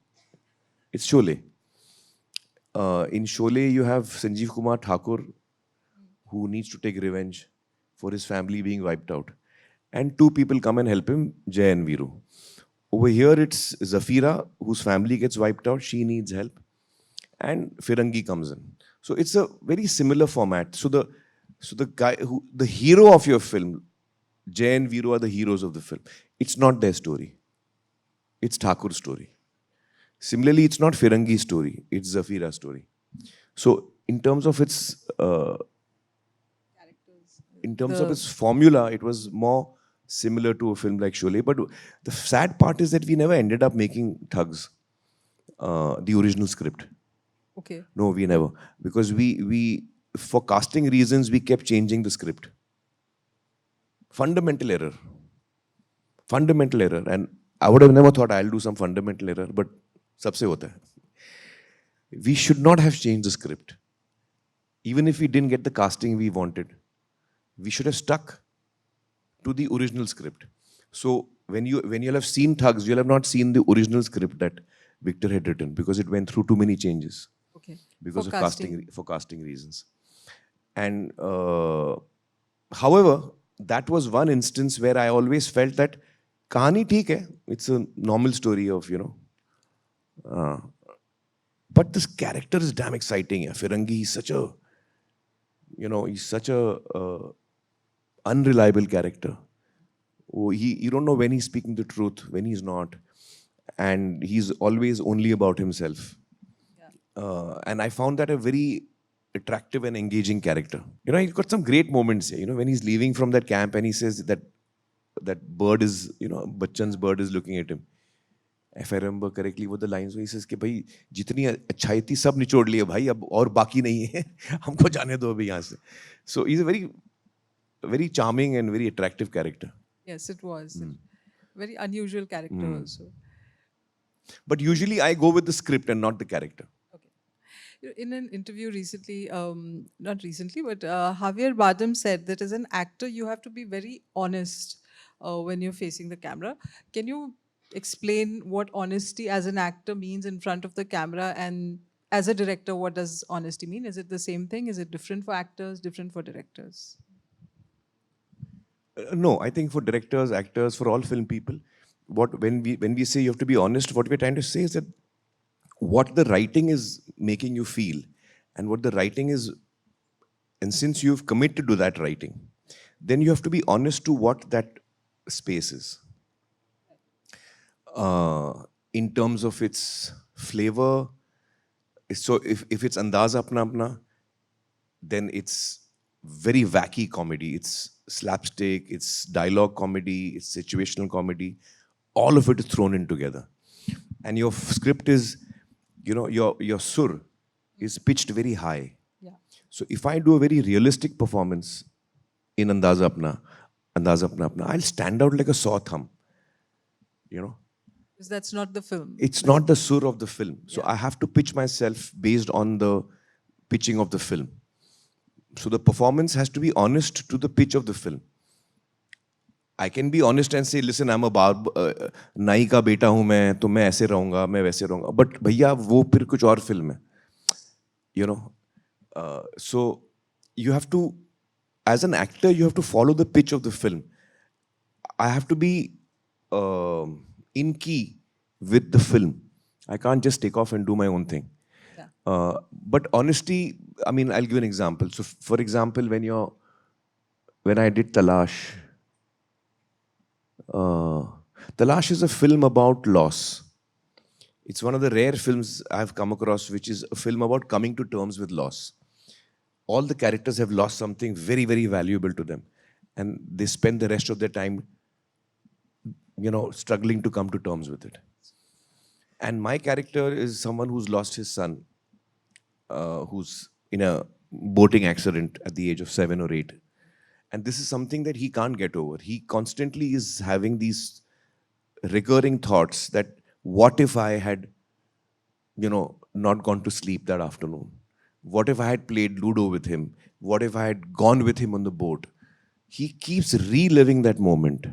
it's Sholay. In Sholay, you have Sanjeev Kumar Thakur, who needs to take revenge for his family being wiped out. And 2 people come and help him, Jay and Veeru. over here it's Zafira, whose family gets wiped out. She needs help. And Firangi comes in. So it's a very similar format. So the guy the hero of your film, Jay and Veeru are the heroes of the film. It's not their story. It's Thakur's story. Similarly, it's not Firangi's story. It's Zafira's story. So in terms of its formula, it was more similar to a film like Sholay. But the sad part is that we never ended up making Thugs, the original script. Okay. No, we never. Because we for casting reasons, we kept changing the script. Fundamental error. Fundamental error. And I would have never thought I'll do some fundamental error, but sabse hota hai. We should not have changed the script. Even if we didn't get the casting we wanted, we should have stuck to the original script. So when you'll have seen Thugs, you'll have not seen the original script that Victor had written because it went through too many changes. Okay. Because for casting reasons. And however, that was one instance where I always felt that kahani theek hai. It's a normal story of, but this character is damn exciting. Yeah. Firangi, he's such a unreliable character. Oh, you don't know when he's speaking the truth, when he's not. And he's always only about himself. Yeah. And I found that a very attractive and engaging character. He's got some great moments here. When he's leaving from that camp and he says that bird is, Bachchan's bird is looking at him. If I remember correctly, what the lines were, he says कि भाई जितनी अच्छाई थी सब निचोड़ लिए भाई अब और बाकी नहीं है हमको जाने दो अभी यहाँ से. So he's a very, very charming and very attractive character. Yes, it was. Very unusual character also. But usually I go with the script and not the character. Okay. In an interview recently, not recently, but Javier Bardem said that as an actor, you have to be very honest when you're facing the camera. Can you explain what honesty as an actor means in front of the camera, and as a director, what does honesty mean? Is it the same thing? Is it different for actors, different for directors? No, I think for directors, actors, for all film people, when we say you have to be honest, what we're trying to say is that what the writing is making you feel, and what the writing is, and since you've committed to that writing, then you have to be honest to what that space is. In terms of its flavor, so if it's Andaz Apna Apna, then it's very wacky comedy. It's slapstick, it's dialogue comedy, it's situational comedy. All of it is thrown in together. And your script is, your sur is pitched very high. Yeah. So if I do a very realistic performance in Andaz Apna Apna, I'll stand out like a sore thumb. Because that's not the film. It's not the sur of the film. So I have to pitch myself based on the pitching of the film. So the performance has to be honest to the pitch of the film. I can be honest and say, listen, I'm a नाई का बेटा हूँ मैं, तो मैं ऐसे रहूँगा, मैं वैसे रहूँगा. But भैया वो फिर कुछ और film है. So you have to, as an actor, you have to follow the pitch of the film. I have to be in key with the film. I can't just take off and do my own thing. Yeah. But honesty, I mean, I'll give an example. So for example, when I did Talash, Talash is a film about loss. It's one of the rare films I've come across which is a film about coming to terms with loss. All the characters have lost something very, very valuable to them. And they spend the rest of their time, struggling to come to terms with it. And my character is someone who's lost his son, who's in a boating accident at the age of 7 or 8. And this is something that he can't get over. He constantly is having these recurring thoughts that what if I had, not gone to sleep that afternoon? What if I had played Ludo with him? What if I had gone with him on the boat? He keeps reliving that moment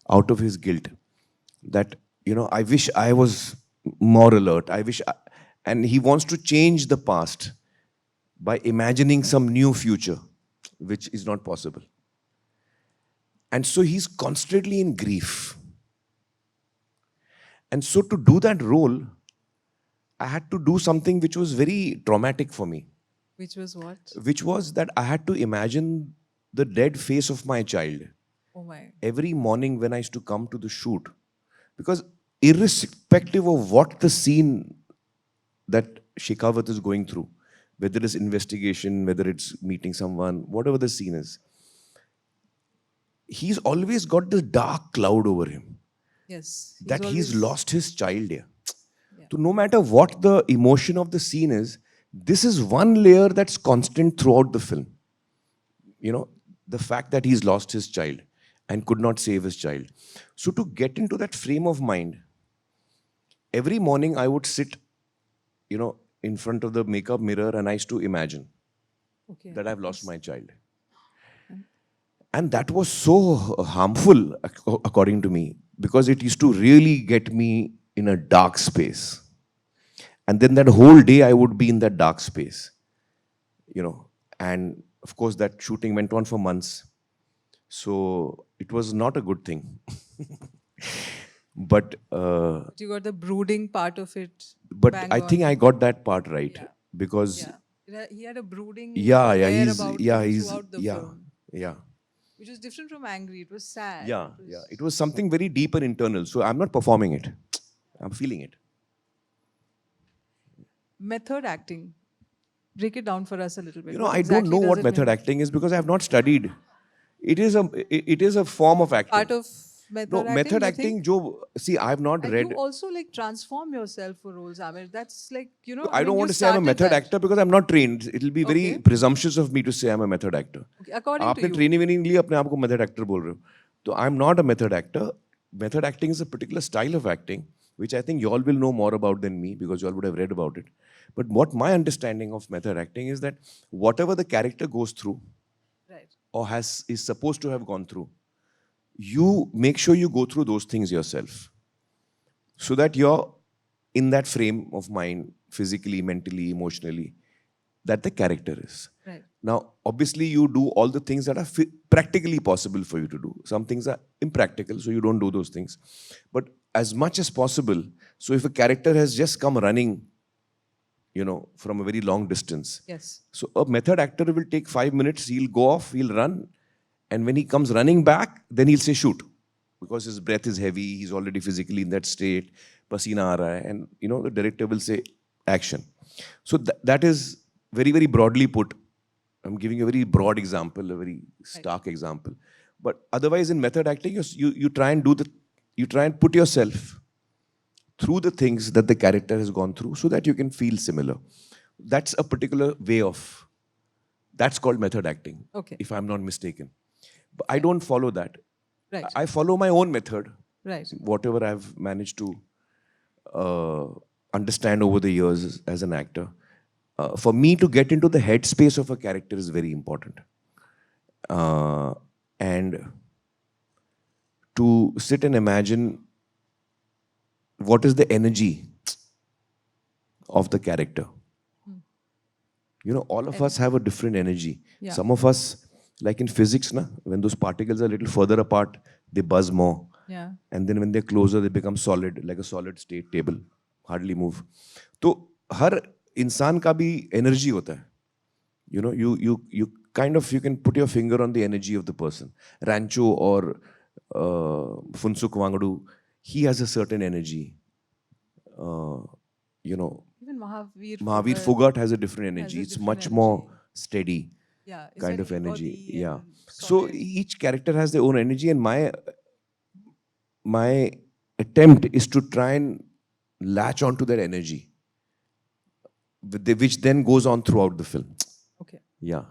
out of his guilt. That, I wish I was more alert. And he wants to change the past by imagining some new future, which is not possible. And so he's constantly in grief. And so to do that role, I had to do something which was very traumatic for me. Which was what? Which was that I had to imagine the dead face of my child. Oh my. Every morning when I used to come to the shoot. Because irrespective of what the scene that Shekhawat is going through, whether it's investigation, whether it's meeting someone, whatever the scene is, he's always got this dark cloud over him. Yes. That he's lost his child here. Yeah. So no matter what the emotion of the scene is, this is one layer that's constant throughout the film. You know, the fact that he's lost his child and could not save his child. So to get into that frame of mind, every morning I would sit, you know, in front of the makeup mirror and I used to imagine that I've lost my child. And that was so harmful, according to me, because it used to really get me in a dark space. And then that whole day I would be in that dark space, you know. And of course that shooting went on for months. So it was not a good thing. But you got the brooding part of it. But I think I got that part right. Yeah. Because he had a brooding he's about throughout the film. Yeah. Which was different from angry. It was sad. It was something very deep and internal. So I'm not performing it. I'm feeling it. Method acting. Break it down for us a little bit. You know, I don't know what method acting is because I have not studied. It is a form of acting. Part of method acting. See, I have not read. You also like transform yourself for roles, Aamir. That's like, you know. I don't want to say I'm a method actor because I'm not trained. It will be very presumptuous of me to say I'm a method actor. Okay. According to you. आपने training नहीं लिया अपने आप को method actor बोल रहे हो. So I'm not a method actor. Method acting is a particular style of acting, which I think you all will know more about than me because you all would have read about it. But what my understanding of method acting is that whatever the character goes through, or is supposed to have gone through, you make sure you go through those things yourself, so that you're in that frame of mind, physically, mentally, emotionally, that the character is. Right. Now, obviously, you do all the things that are practically possible for you to do. Some things are impractical, so you don't do those things. But as much as possible, so if a character has just come running, you know, from a very long distance. Yes. So a method actor will take 5 minutes, he'll go off, he'll run, and when he comes running back, then he'll say shoot. Because his breath is heavy, he's already physically in that state, pasina aa raha hai, and you know, the director will say action. So that is very, very broadly put. I'm giving a very broad example, a very stark example. But otherwise in method acting, you try and put yourself through the things that the character has gone through so that you can feel similar. That's a particular way of, that's called method acting, if I'm not mistaken. But I don't follow that. Right. I follow my own method. Right. Whatever I've managed to understand over the years as an actor. For me to get into the headspace of a character is very important. And to sit and imagine what is the energy of the character. You know, all of us have a different energy. Yeah. Some of us, like in physics, when those particles are a little further apart, they buzz more. Yeah. And then when they're closer, they become solid, like a solid state table, hardly move. So, हर इंसान का भी energy होता है. You know, you can put your finger on the energy of the person. Rancho or Funsuk Wangadu, he has a certain energy. You know, even Mahavir Phogat has a different energy. It's much more steady kind of energy. Yeah. So each character has their own energy, and my attempt is to try and latch onto that energy, which then goes on throughout the film. Okay. Yeah.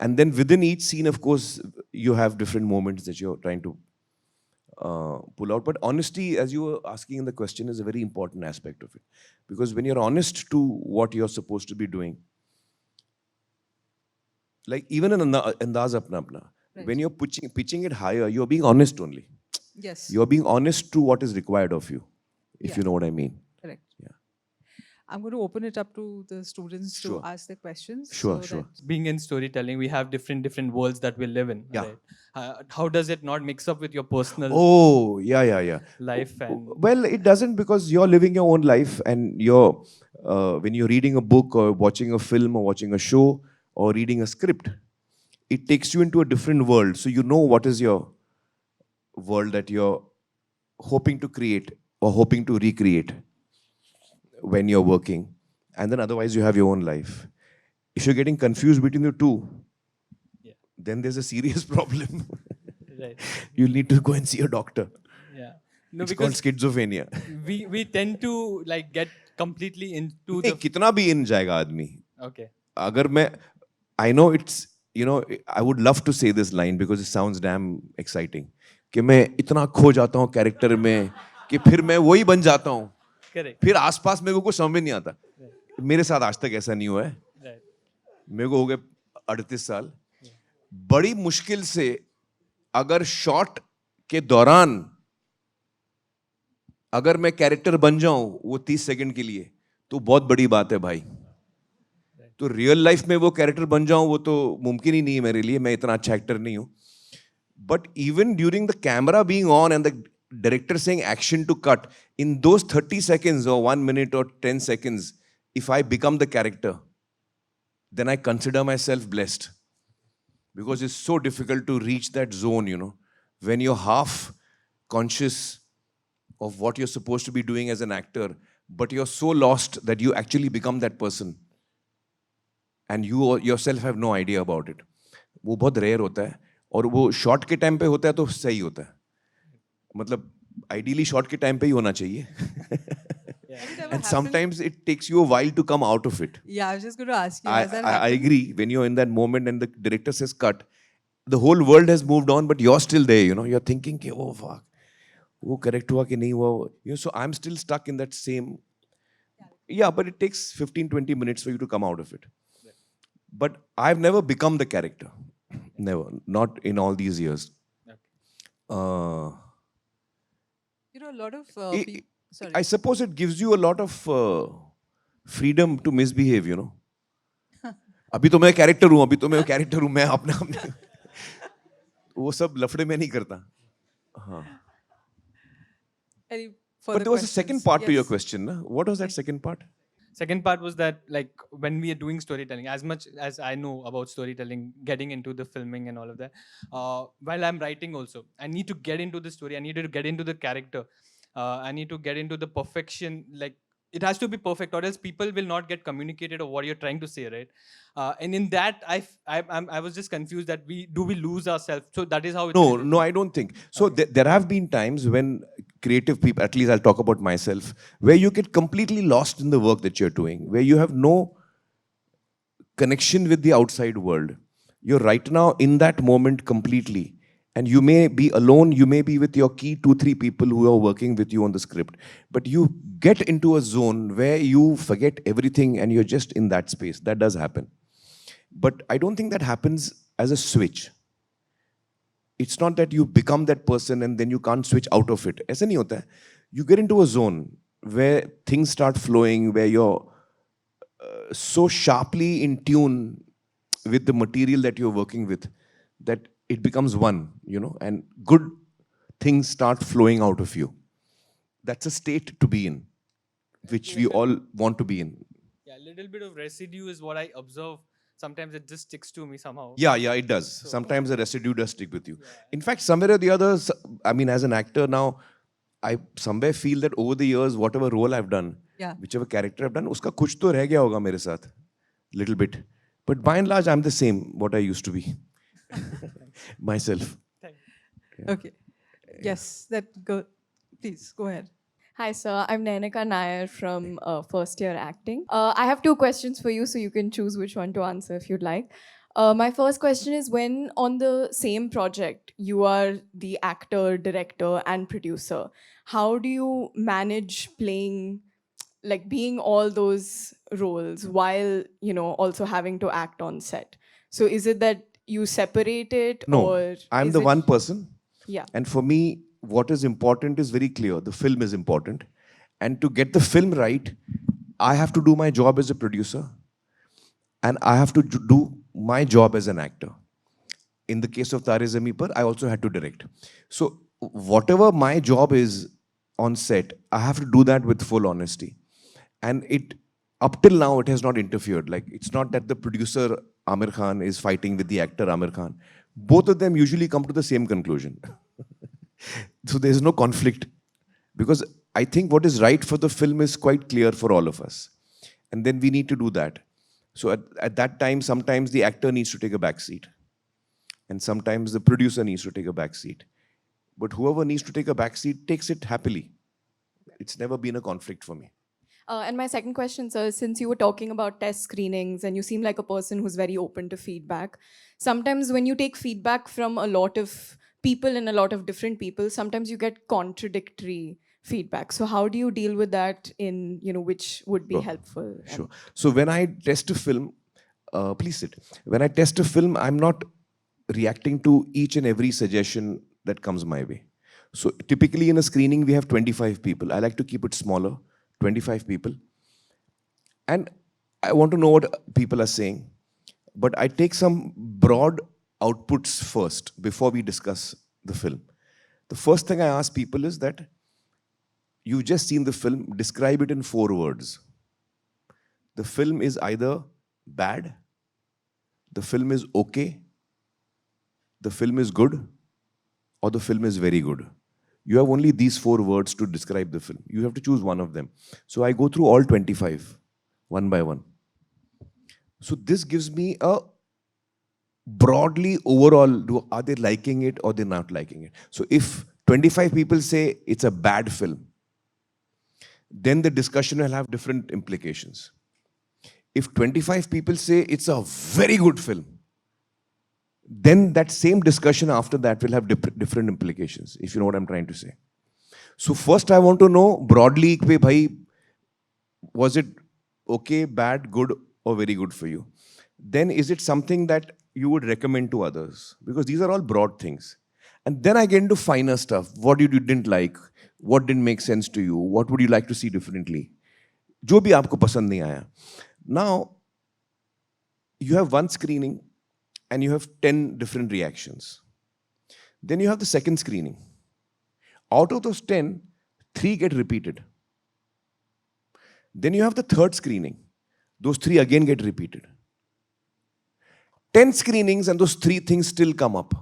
And then within each scene, of course, you have different moments that you're trying to pull out. But honesty, as you were asking in the question, is a very important aspect of it. Because when you're honest to what you're supposed to be doing, like even in Andaz Apna Apna, when you're pitching it higher, you're being honest only. Yes. You're being honest to what is required of you, if you know what I mean. Correct. Yeah. I'm going to open it up to the students Sure. to ask their questions. Sure, so sure. that- Being in storytelling, we have different worlds that we live in. Yeah. Right? How does it not mix up with your personal Oh, yeah. life and Well, it doesn't, because you're living your own life, and when you're reading a book or watching a film or watching a show or reading a script, it takes you into a different world. So you know what is your world that you're hoping to create or hoping to recreate when you're working. And then otherwise you have your own life. If you're getting confused between the two, Yeah. then there's a serious problem. right? You'll need to go and see a doctor. Yeah. No, It's called because schizophrenia. we tend to like get completely into नहीं, the कितना भी इन जाएगा आदमी. okay. अगर मैं, I know it's, I would love to say this line because it sounds damn exciting. कि मैं इतना खो जाता हूँ कैरेक्टर में कि फिर मैं वही बन जाता हूँ. Correct. फिर आसपास मेरे को कुछ समझ में नहीं आता. मेरे साथ आज तक ऐसा नहीं हुआ है. Right. मेरे को हो गए 38 साल. बड़ी मुश्किल से अगर शॉट के दौरान अगर मैं कैरेक्टर बन जाऊं वो 30 सेकंड के लिए, तो बहुत बड़ी बात है भाई. तो रियल लाइफ में वो कैरेक्टर बन जाऊं वो तो मुमकिन ही नहीं है मेरे लिए. मैं इतना अच्छा एक्टर नहीं हूं. But even during the camera being on and the director saying action to cut, in those 30 seconds or 1 minute or 10 seconds, if I become the character, then I consider myself blessed. Because it's so difficult to reach that zone, when you're half conscious of what you're supposed to be doing as an actor, but you're so lost that you actually become that person. And you yourself have no idea about it. वो बहुत rare होता है, और वो shot के time पे होता है तो सही होता है. मतलब ideally shot के time पे ही होना चाहिए. And sometimes it takes you a while to come out of it. Yeah, I was just going to ask you. I, has that I happened? agree. When you're in that moment and the director says cut, the whole world has moved on, but you're still there. You're thinking, oh fuck, वो correct हुआ कि नहीं हुआ. So I'm still stuck in that same. Yeah, but it takes 15-20 minutes for you to come out of it. But I've never become the character. Never. Not in all these years. A lot of I- sorry. I suppose it gives you a lot of freedom to misbehave, अभी तो मैं character हूँ, मैं अपने वो सब लफड़े में नहीं करता. हाँ. Any But further there was a second questions? part to your Yes. question. Na? What was that second part? Second part was that like when we are doing storytelling, as much as I know about storytelling, getting into the filming and all of that, while I'm writing also, I need to get into the story. I need to get into the character. I need to get into the perfection. Like it has to be perfect, or else people will not get communicated of what you're trying to say, right? And in that, I was just confused that we lose ourselves. So that is how it's written. No, I don't think. So there have been times when creative people, at least I'll talk about myself, where you get completely lost in the work that you're doing, where you have no connection with the outside world. You're right now in that moment completely. And you may be alone, you may be with your key 2-3 people who are working with you on the script. But you get into a zone where you forget everything and you're just in that space. That does happen. But I don't think that happens as a switch. It's not that you become that person and then you can't switch out of it. ऐसा नहीं होता है. You get into a zone where things start flowing, where you're so sharply in tune with the material that you're working with that it becomes one, and good things start flowing out of you. That's a state to be in, which we all want to be in. Yeah, a little bit of residue is what I observe. Sometimes it just sticks to me somehow. Yeah, it does. Sometimes the residue does stick with you. In fact, somewhere or the other, I mean, as an actor now, I somewhere feel that over the years, whatever role I've done, whichever character I've done, uska kuch to reh gaya hoga mere saath. Little bit. But by and large, I'm the same, what I used to be. Myself. Okay. Yes, please, go ahead. Hi, sir. I'm Nanika Nair from first year acting. I have 2 questions for you, so you can choose which one to answer if you'd like. My first question is, when on the same project, you are the actor, director, and producer, how do you manage being all those roles while, also having to act on set? So is it that you separate it? No, or I'm is the it- one person. Yeah. And for me, what is important is very clear. The film is important. And to get the film right, I have to do my job as a producer and I have to do my job as an actor. In the case of Taare Zameen Par, I also had to direct. So whatever my job is on set, I have to do that with full honesty. And it, up till now, it has not interfered. Like, it's not that the producer Aamir Khan is fighting with the actor Aamir Khan. Both of them usually come to the same conclusion. So there's no conflict. Because I think what is right for the film is quite clear for all of us. And then we need to do that. So at that time, sometimes the actor needs to take a back seat. And sometimes the producer needs to take a back seat. But whoever needs to take a back seat takes it happily. It's never been a conflict for me. And my second question, sir, since you were talking about test screenings and you seem like a person who's very open to feedback, sometimes when you take feedback from a lot of people and a lot of different people, sometimes you get contradictory feedback. So how do you deal with that in, which would be helpful? Sure. So when I test a film, please sit. When I test a film, I'm not reacting to each and every suggestion that comes my way. So typically in a screening, we have 25 people. I like to keep it smaller, 25 people. And I want to know what people are saying. But I take some broad outputs first before we discuss the film. The first thing I ask people is that you've just seen the film, describe it in 4 words. The film is either bad, the film is okay, the film is good, or the film is very good. You have only these 4 words to describe the film. You have to choose one of them. So I go through all 25, one by one. So this gives me a broadly overall, are they liking it or they're not liking it? So if 25 people say it's a bad film, then the discussion will have different implications. If 25 people say it's a very good film, then that same discussion after that will have different implications, if you know what I'm trying to say. So first I want to know broadly, bhai, was it okay, bad, good, or very good for you? Then is it something that you would recommend to others? Because these are all broad things. And then I get into finer stuff. What you didn't like? What didn't make sense to you? What would you like to see differently? जो भी आपको पसंद नहीं आया. Now, you have one screening and you have 10 different reactions. Then you have the second screening. Out of those 10, 3 get repeated. Then you have the third screening. Those 3 again get repeated. 10 screenings and those 3 things still come up.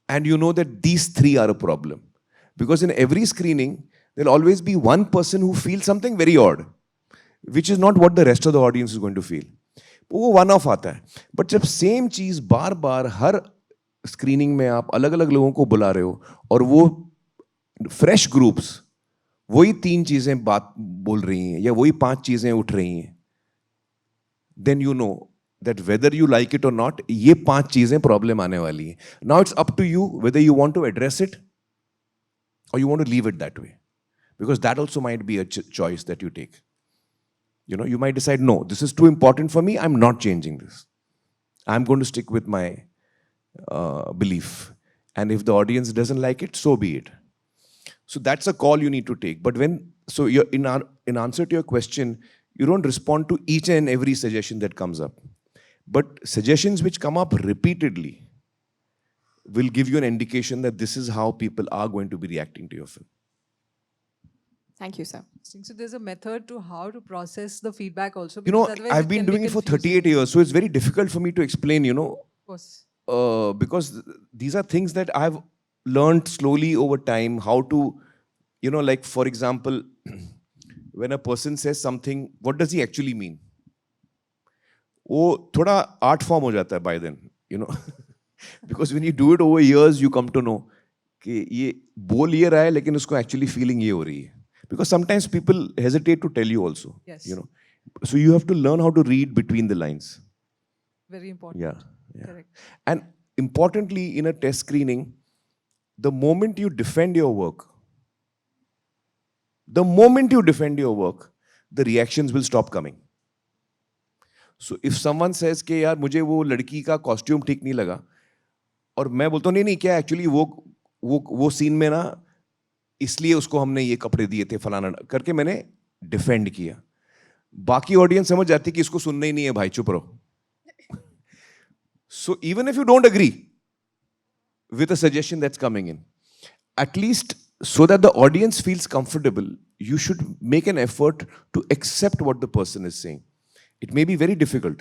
And you know that these 3 are a problem. Because in every screening, there'll always be one person who feels something very odd, which is not what the rest of the audience is going to feel. वो one of आता है. But जब same चीज बार बार हर screening में आप अलग अलग लोगों को बुला रहे हो और वो फ्रेश ग्रुप्स वही 3 चीजें बात बोल रही हैं या वही 5 चीजें उठ रही हैं, then you know that whether you like it or not, ये 5 चीजें प्रॉब्लम आने वाली हैं. Now it's up to you whether you want to address it or you want to leave it that way, because that also might be a choice that you take. You might decide, no, this is too important for me, I'm not changing this. I'm going to stick with my belief. And if the audience doesn't like it, so be it. So that's a call you need to take. But in answer to your question, you don't respond to each and every suggestion that comes up. But suggestions which come up repeatedly will give you an indication that this is how people are going to be reacting to your film. Thank you, sir. So there's a method to how to process the feedback also. I've been doing it for 38 years, so it's very difficult for me to explain, Of course. Because these are things that I've learned slowly over time, how to, like for example, when a person says something, what does he actually mean? वो थोड़ा art form हो जाता है by then, because when you do it over years, you come to know कि ये बोल ये रहा है, लेकिन उसको actually feeling ये हो रही है. Because sometimes people hesitate to tell you also. Yes. So you have to learn how to read between the lines. Very important. Yeah. Correct. And importantly, in a test screening, the moment you defend your work, the reactions will stop coming. So if someone says कि यार मुझे वो लड़की का costume ठीक नहीं लगा, और मैं बोलता हूँ नहीं क्या actually वो scene में ना इसलिए उसको हमने ये कपड़े दिए थे फलाना करके मैंने डिफेंड किया, बाकी ऑडियंस समझ जाती है कि इसको सुनना ही नहीं है भाई, चुप रहो. So even if you don't agree with a suggestion that's coming in, at least so that the audience feels comfortable, you should make an effort to accept what the person is saying. It may be very difficult,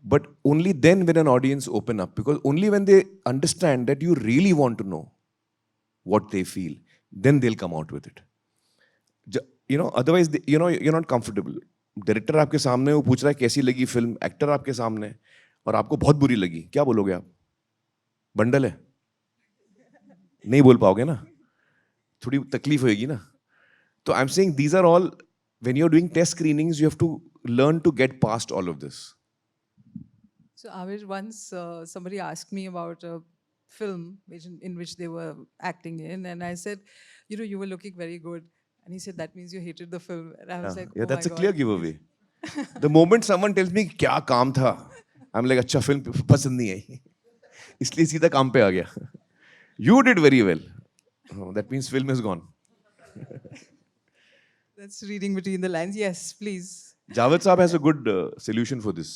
but only then will an audience open up, because only when they understand that you really want to know what they feel, then they'll come out with it. You know, otherwise, you know, you're not comfortable. Director आपके सामने, वो पूछ रहा है कैसी लगी film, actor आपके सामने, और आपको बहुत बुरी लगी, क्या बोलोगे आप? बंडल है, नहीं बोल पाओगे ना, थोड़ी तकलीफ होगी ना. तो I am saying these are all, when you are doing test screenings, you have to learn to get past all of this. So, Aamir, once somebody asked me about a film in which they were acting in, and I said, you know, you were looking very good. And he said, that means you hated the film. And I was like, yeah, oh that's my a clear God. giveaway. The moment someone tells me क्या काम था, I'm like, अच्छा film पसंद नहीं आई, इसलिए सीधा काम पे आ गया. You did very well. Oh, that means film is gone. That's reading between the lines. Yes, please. Javed Saab has a good solution for this.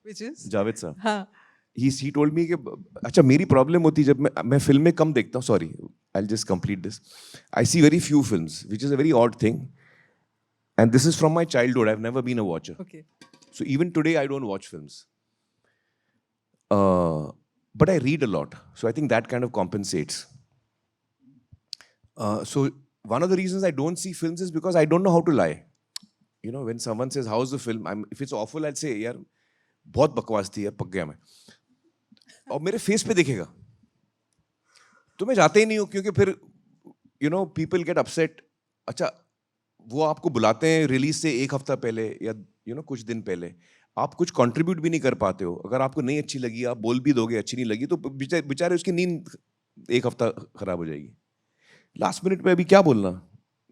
Which is? Javed Saab. हाँ. He told me कि अच्छा मेरी problem होती है जब मैं film में कम देखता हूँ. Sorry, I'll just complete this. I see very few films, which is a very odd thing. And this is from my childhood. I've never been a watcher. Okay. So even today, I don't watch films. But I read a lot. So I think that kind of compensates. So one of the reasons I don't see films is because I don't know how to lie. You know, when someone says, how's the film? If it's awful, I'll say, यार बहुत बकवास थी यार, पक गया मैं. और मेरे फेस पे दिखेगा. तो मैं जाते ही नहीं हूँ, क्योंकि फिर you know, people get upset. अच्छा, वो आपको बुलाते हैं रिलीज से एक हफ्ता पहले या you know, कुछ दिन पहले. आप कुछ कंट्रीब्यूट भी नहीं कर पाते हो. अगर आपको नहीं अच्छी लगी, आप बोल भी दोगे अच्छी नहीं लगी, तो बेचारे उसकी नींद एक हफ्ता खराब हो जाएगी. लास्ट मिनट पे अभी क्या बोलना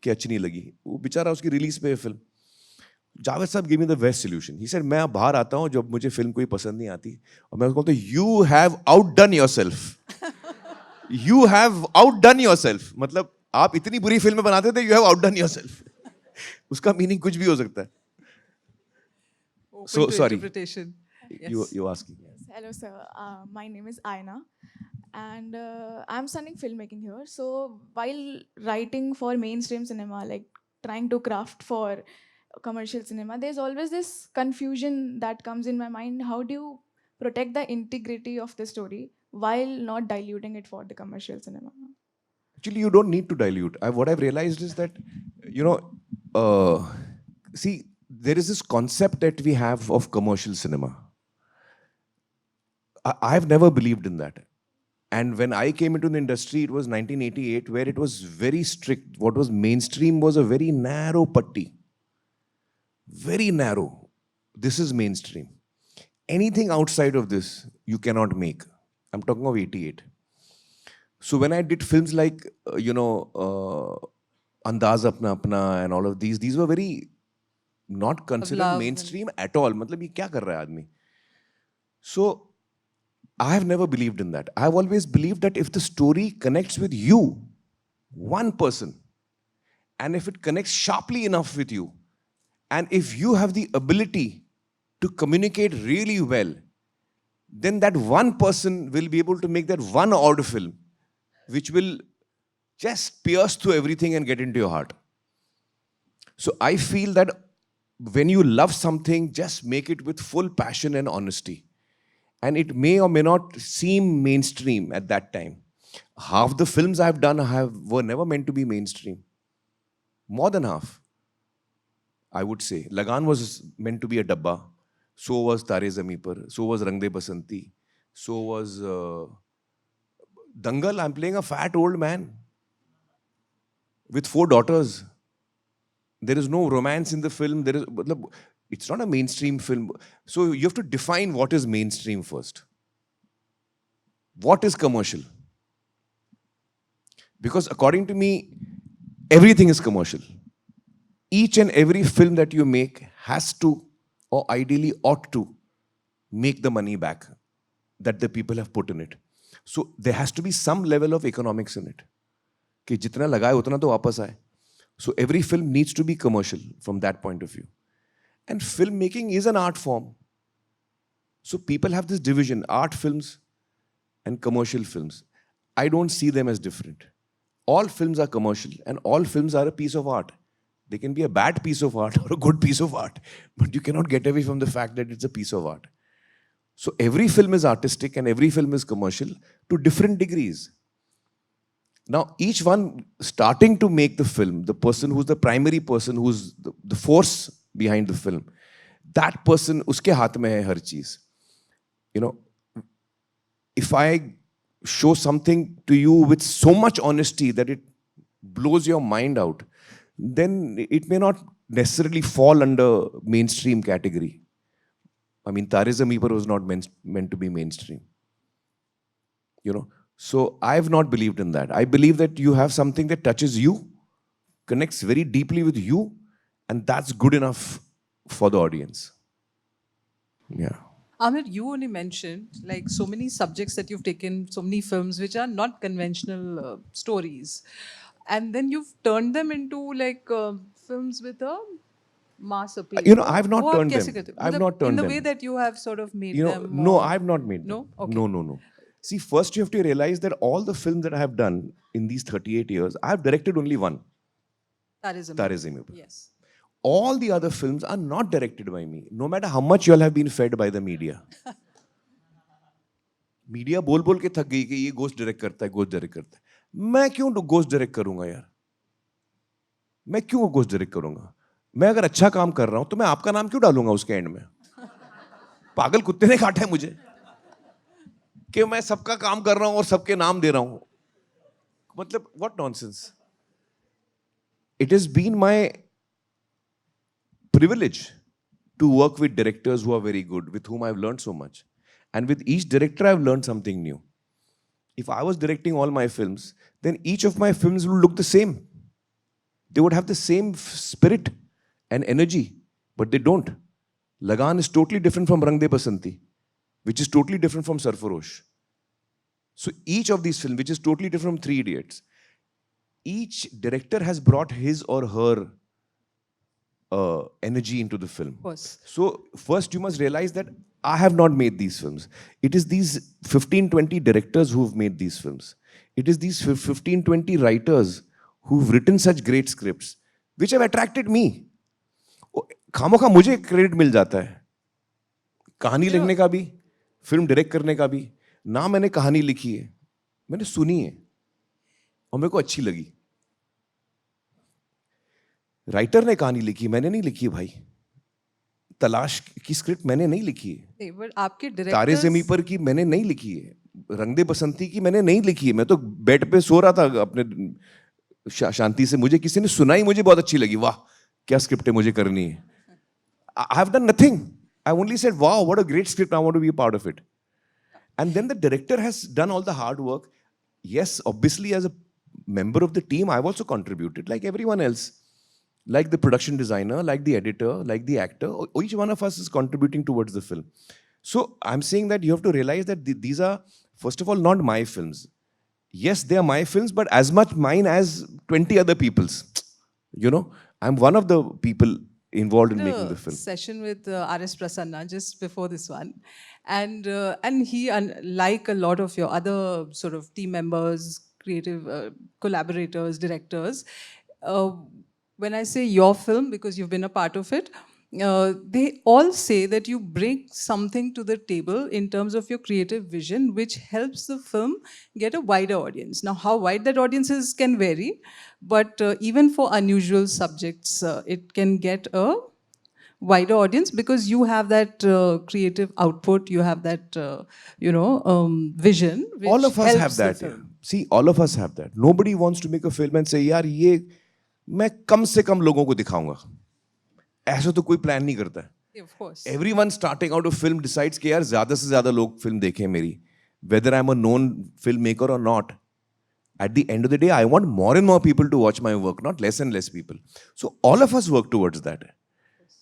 कि अच्छी नहीं लगी, वो बेचारा उसकी रिलीज पे है फिल्म. जावेद साहब give me the best solution. He said मैं बाहर आता हूँ जब मुझे फिल्म कोई पसंद नहीं आती, और मैं उसको बोलता हूँ you have outdone yourself. You have outdone yourself मतलब आप इतनी बुरी फिल्म बनाते थे, यू हैव आउटडन योरसेल्फ. उसका मीनिंग कुछ भी हो सकता है. Open So, to sorry. interpretation. Yes. You asking. Hello, sir. My name is Aina, and I'm studying filmmaking here. So, while writing for mainstream cinema, like trying to craft for commercial cinema, there's always this confusion that comes in my mind. How do you protect the integrity of the story while not diluting it for the commercial cinema? Actually, you don't need to dilute. What I've realized is that, you know, see, there is this concept that we have of commercial cinema. I've never believed in that. And when I came into the industry, it was 1988, where it was very strict. What was mainstream was a very narrow patti. Very narrow. This is mainstream. Anything outside of this, you cannot make. I'm talking of 88. So when I did films like, you know, Andaz Apna Apna and all of these were very not considered mainstream at all. मतलब ये क्या कर रहा है आदमी? So I have never believed in that. I have always believed that if the story connects with you, one person, and if it connects sharply enough with you, and if you have the ability to communicate really well, then that one person will be able to make that one odd film, which will just pierce through everything and get into your heart. So I feel that when you love something, just make it with full passion and honesty. And it may or may not seem mainstream at that time. Half the films I've done were never meant to be mainstream. More than half, I would say. Lagaan was meant to be a dabba. So was Taare Zameen Par. So was Rang De Basanti. So was Dangal. I'm playing a fat old man with 4 daughters. There is no romance in the film. It's not a mainstream film. So you have to define what is mainstream first. What is commercial? Because according to me, everything is commercial. Each and every film that you make has to, or ideally ought to, make the money back that the people have put in it. So there has to be some level of economics in it. कि जितना लगाए उतना तो वापस आए. So every film needs to be commercial from that point of view. And filmmaking is an art form. So people have this division, art films and commercial films. I don't see them as different. All films are commercial and all films are a piece of art. They can be a bad piece of art or a good piece of art, but you cannot get away from the fact that it's a piece of art. So every film is artistic and every film is commercial to different degrees. Now, each one starting to make the film, the person who's the primary person, who's the force behind the film, that person, uske haath mein hai har cheez. You know, if I show something to you with so much honesty that it blows your mind out, then it may not necessarily fall under mainstream category. I mean, Taare Zameen Par was not meant to be mainstream. You know, so I've not believed in that. I believe that you have something that touches you, connects very deeply with you, and that's good enough for the audience. Yeah. Aamir, you only mentioned like so many subjects that you've taken, so many films which are not conventional stories. And then you've turned them into like films with a mass appeal. You know, I've not turned them. I've not turned them. In the way that you have sort of made them. No, I've not made them. No? Okay. No. See, first you have to realize that all the films that I have done in these 38 years, I have directed only one. Taare Zameen Par. Yes. All the other films are not directed by me, no matter how much you all have been fed by the media. Media बोल बोल के थक गई कि ये ghost direct करता है. मैं क्यों गोस्ट डायरेक्ट करूंगा यार? मैं क्यों गोस्ट डायरेक्ट करूंगा? मैं अगर अच्छा काम कर रहा हूं तो मैं आपका नाम क्यों डालूंगा उसके एंड में? पागल कुत्ते ने काटा है मुझे कि मैं सबका काम कर रहा हूं और सबके नाम दे रहा हूं. मतलब what nonsense. It has been my privilege to work with directors who are very good, with whom I've learned so much. And with each director, I've learned something new. If I was directing all my films, then each of my films would look the same. They would have the same spirit and energy, but they don't. Lagaan is totally different from Rang De Basanti, which is totally different from Sarfarosh. So each of these films, which is totally different from Three Idiots, each director has brought his or her energy into the film. So first you must realize that I have not made these films. It is these 15-20 directors who've made these films. It is these 15-20 writers who've written such great scripts, which have attracted me. खामोखा मुझे credit मिल जाता है, कहानी लिखने का भी, film direct करने का भी. ना मैंने कहानी लिखी है, मैंने सुनी है और मेरे को अच्छी लगी. राइटर ने कहानी लिखी, मैंने नहीं लिखी भाई. तलाश की स्क्रिप्ट मैंने नहीं लिखी है. आपके तारे ज़मीं पर की मैंने नहीं लिखी है. रंग दे बसंती की मैंने नहीं लिखी है. मैं तो बेड पे सो रहा था अपने शांति से, मुझे किसी ने सुनाई, मुझे बहुत अच्छी लगी. वाह क्या स्क्रिप्ट है, मुझे करनी है. I have done nothing. I only said, wow, what a great script, I want to be a part of it. And then the director has done all the hard work. Yes, obviously as a member of the team, I've also contributed like everyone else. Like the production designer, like the editor, like the actor. Each one of us is contributing towards the film. So I'm saying that you have to realize that these are, first of all, not my films. Yes, they are my films, but as much mine as 20 other people's. You know, I'm one of the people involved in making the film. Session with R.S. Prasanna just before this one, and he, like a lot of your other sort of team members, creative collaborators, directors, when I say your film, because you've been a part of it, they all say that you bring something to the table in terms of your creative vision, which helps the film get a wider audience. Now, how wide that audience is can vary, but even for unusual subjects, it can get a wider audience because you have that creative output, you have that, vision. Which all of us helps have that. the film. See, all of us have that. Nobody wants to make a film and say, यार ये मैं कम से कम लोगों को दिखाऊंगा. ऐसा तो कोई प्लान नहीं करता है. Of course. Everyone starting out a film decides कि यार ज़्यादा से ज़्यादा लोग फिल्म देखें मेरी. Whether I'm a known filmmaker or not. At the end of the day, I want more and more people to watch my work, not less and less people. So all of us work towards that.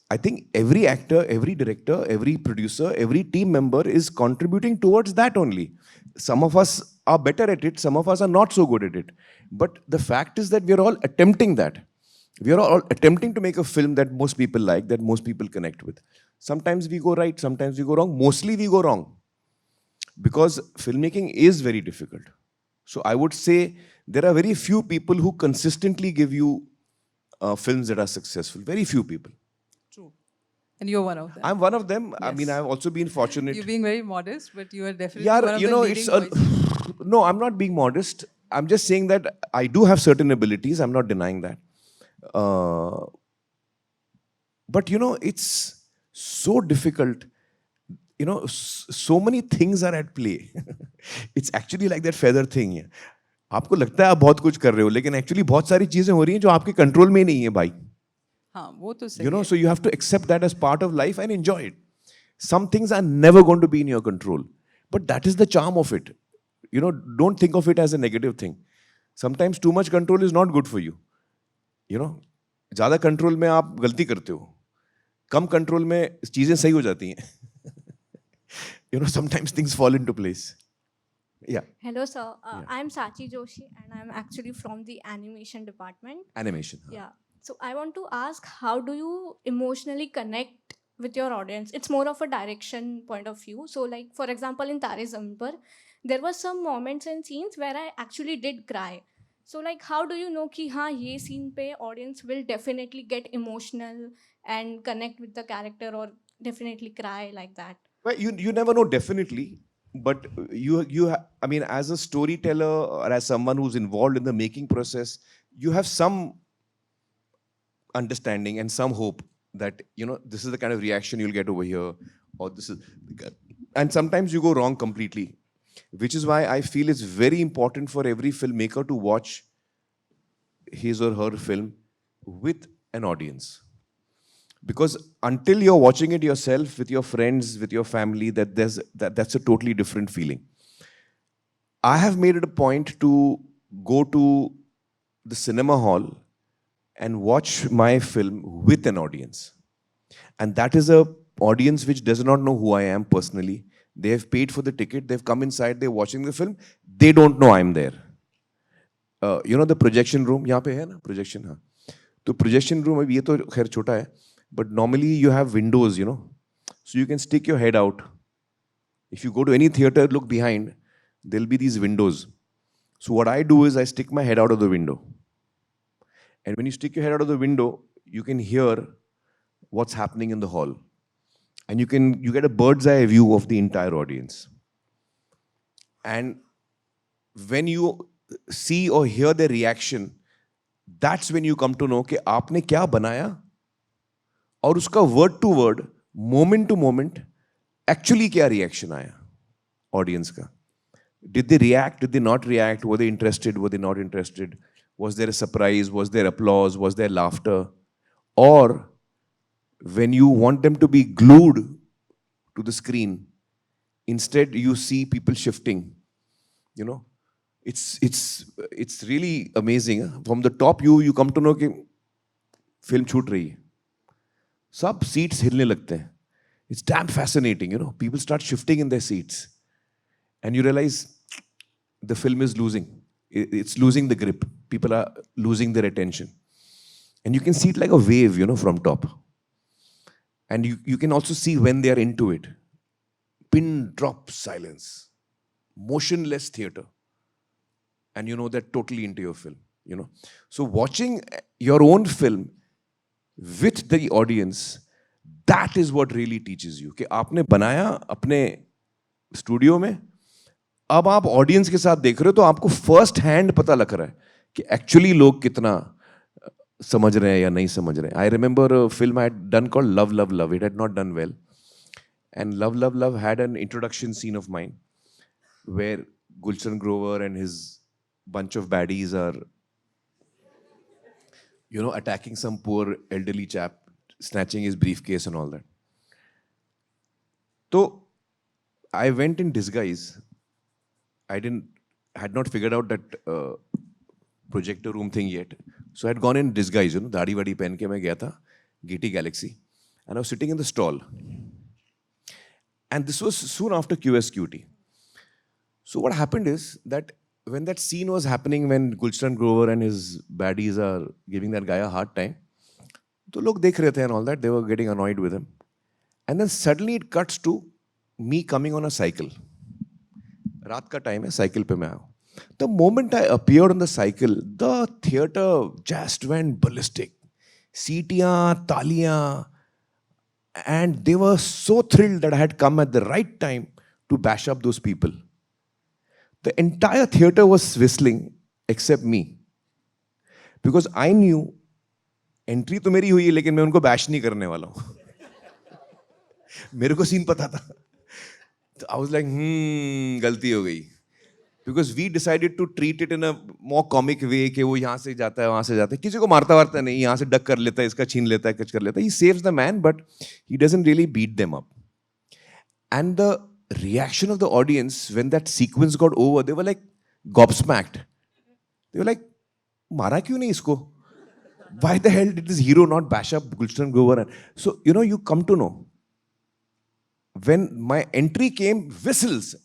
I think every actor, every director, every producer, every team member is contributing towards that only. Some of us are better at it, some of us are not so good at it. But the fact is that we are all attempting that. We are all attempting to make a film that most people like, that most people connect with. Sometimes we go right, sometimes we go wrong. Mostly we go wrong because filmmaking is very difficult. So I would say there are very few people who consistently give you films that are successful. Very few people. True. And you're one of them. I'm one of them. I Yes. mean, I've also been fortunate. You're being very modest, but you are definitely Yeah, one of you the know, leading it's voices. no, I'm not being modest. I'm just saying that I do have certain abilities. I'm not denying that. But you know, it's so difficult. You know, so many things are at play. It's actually like that feather thing. आपको लगता है आप बहुत कुछ कर रहे हो, लेकिन actually बहुत सारी चीजें हो रही हैं जो आपके कंट्रोल में नहीं है भाई. हाँ, वो तो सही You know, है. so you have to accept that as part of life and enjoy it. Some things are never going to be in your control, but that is the charm of it. You know, don't think of it as a negative thing. Sometimes too much control is not good for you. You know, ज़्यादा control में आप गलती करते हो, कम control में चीजें सही हो जाती हैं. You know, sometimes things fall into place. Yeah. Hello, sir. I'm Sachi Joshi, and I'm actually from the animation department. Animation. Yeah. So I want to ask, how do you emotionally connect with your audience? It's more of a direction point of view. So, like for example, in Taare Zameen Par, there were some moments and scenes where I actually did cry. So, like, how do you know कि हाँ ये scene पे audience will definitely get emotional and connect with the character or definitely cry like that? Well, you never know definitely, but I mean, as a storyteller or as someone who's involved in the making process, you have some understanding and some hope that, you know, this is the kind of reaction you'll get over here, or this is, and sometimes you go wrong completely, which is why I feel it's very important for every filmmaker to watch his or her film with an audience. Because until you're watching it yourself with your friends, with your family, that's a totally different feeling. I have made it a point to go to the cinema hall and watch my film with an audience. And that is a audience which does not know who I am personally. They have paid for the ticket, they've come inside, they're watching the film, they don't know I'm there. You know the projection room, यहाँ पे है ना projection, हाँ. तो projection room, ये तो खैर छोटा है. But normally you have windows, you know. So you can stick your head out. If you go to any theater, look behind, there'll be these windows. So what I do is I stick my head out of the window. And when you stick your head out of the window, you can hear what's happening in the hall. And you get a bird's eye view of the entire audience. And when you see or hear their reaction, that's when you come to know कि आपने क्या बनाया और उसका word to word, moment to moment, actually क्या reaction आया audience का. Did they react? Did they not react? Were they interested? Were they not interested? Was there a surprise? Was there applause? Was there laughter? Or when you want them to be glued to the screen, instead you see people shifting. You know, it's really amazing. From the top you come to know कि film छूट रही है. सब seats हिलने लगते हैं. It's damn fascinating, you know. People start shifting in their seats. And you realize the film is losing. It's losing the grip. People are losing their attention. And you can see it like a wave, you know, from top. And you can also see when they are into it. Pin drop silence. Motionless theater. And you know they're totally into your film, you know. So watching your own film with the audience, that is what really teaches you. कि आपने बनाया अपने studio में, अब आप audience के साथ देख रहे हो तो आपको फर्स्ट हैंड पता लग रहा है कि एक्चुअली लोग कितना समझ रहे हैं या नहीं समझ रहे हैं. I remember a film I had done called Love, Love, Love. It had not done well. And Love, Love, Love had an introduction scene of mine where Gulshan Grover and his bunch of baddies are, you know, attacking some poor elderly chap, snatching his briefcase and all that. So I went in disguise. I had not figured out that projector room thing yet. So I had gone in disguise, you know, दाढ़ी वाड़ी पहन के मैं गया था, Getty Galaxy, and I was sitting in the stall. And this was soon after QSQT. So what happened is that when that scene was happening, when Gulshan Grover and his baddies are giving that guy a hard time, तो लोग देख रहे थे and all that, they were getting annoyed with him. And then suddenly it cuts to me coming on a cycle. रात का time है, cycle पे मैं आया हूँ. The moment I appeared on the cycle, the theater just went ballistic. Seetiyan, taliyan, and they were so thrilled that I had come at the right time to bash up those people. The entire theater was whistling except me. Because I knew entry तो मेरी हुई है लेकिन मैं उनको bash नहीं करने वाला हूँ. मेरे को scene पता था. So I was like, गलती हो गई. Because we decided to treat it in a more comic way कि वो यहाँ से जाता है वहाँ से जाता है. किसी को मारता वारता नहीं, यहाँ से डक कर लेता है, इसका छीन लेता है, कुछ कर लेता है. He saves the man, but he doesn't really beat them up. And the reaction of the audience when that sequence got over, they were like gobsmacked. They were like, मारा क्यों नहीं इसको? Why the hell did this hero not bash up Gulshan Grover? So, you come to know. When my entry came, whistles.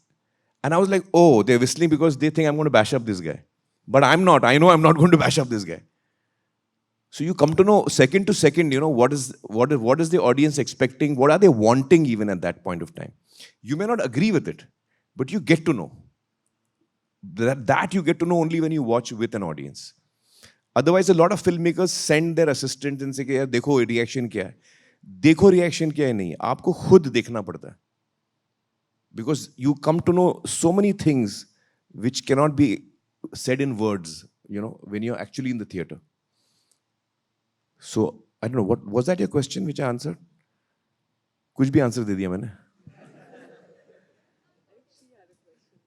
And I was like, oh, they're whistling because they think I'm going to bash up this guy. But I'm not. I know I'm not going to bash up this guy. So you come to know second to second, what is the audience expecting? What are they wanting even at that point of time? You may not agree with it, but you get to know. That you get to know only when you watch with an audience. Otherwise, a lot of filmmakers send their assistants and say, यार देखो reaction क्या है? देखो reaction क्या है नहीं. आपको खुद देखना पड़ता है. Because you come to know so many things which cannot be said in words, when you're actually in the theater. So, I don't know, what was that your question which I answered? कुछ भी answer दे दिया मैंने.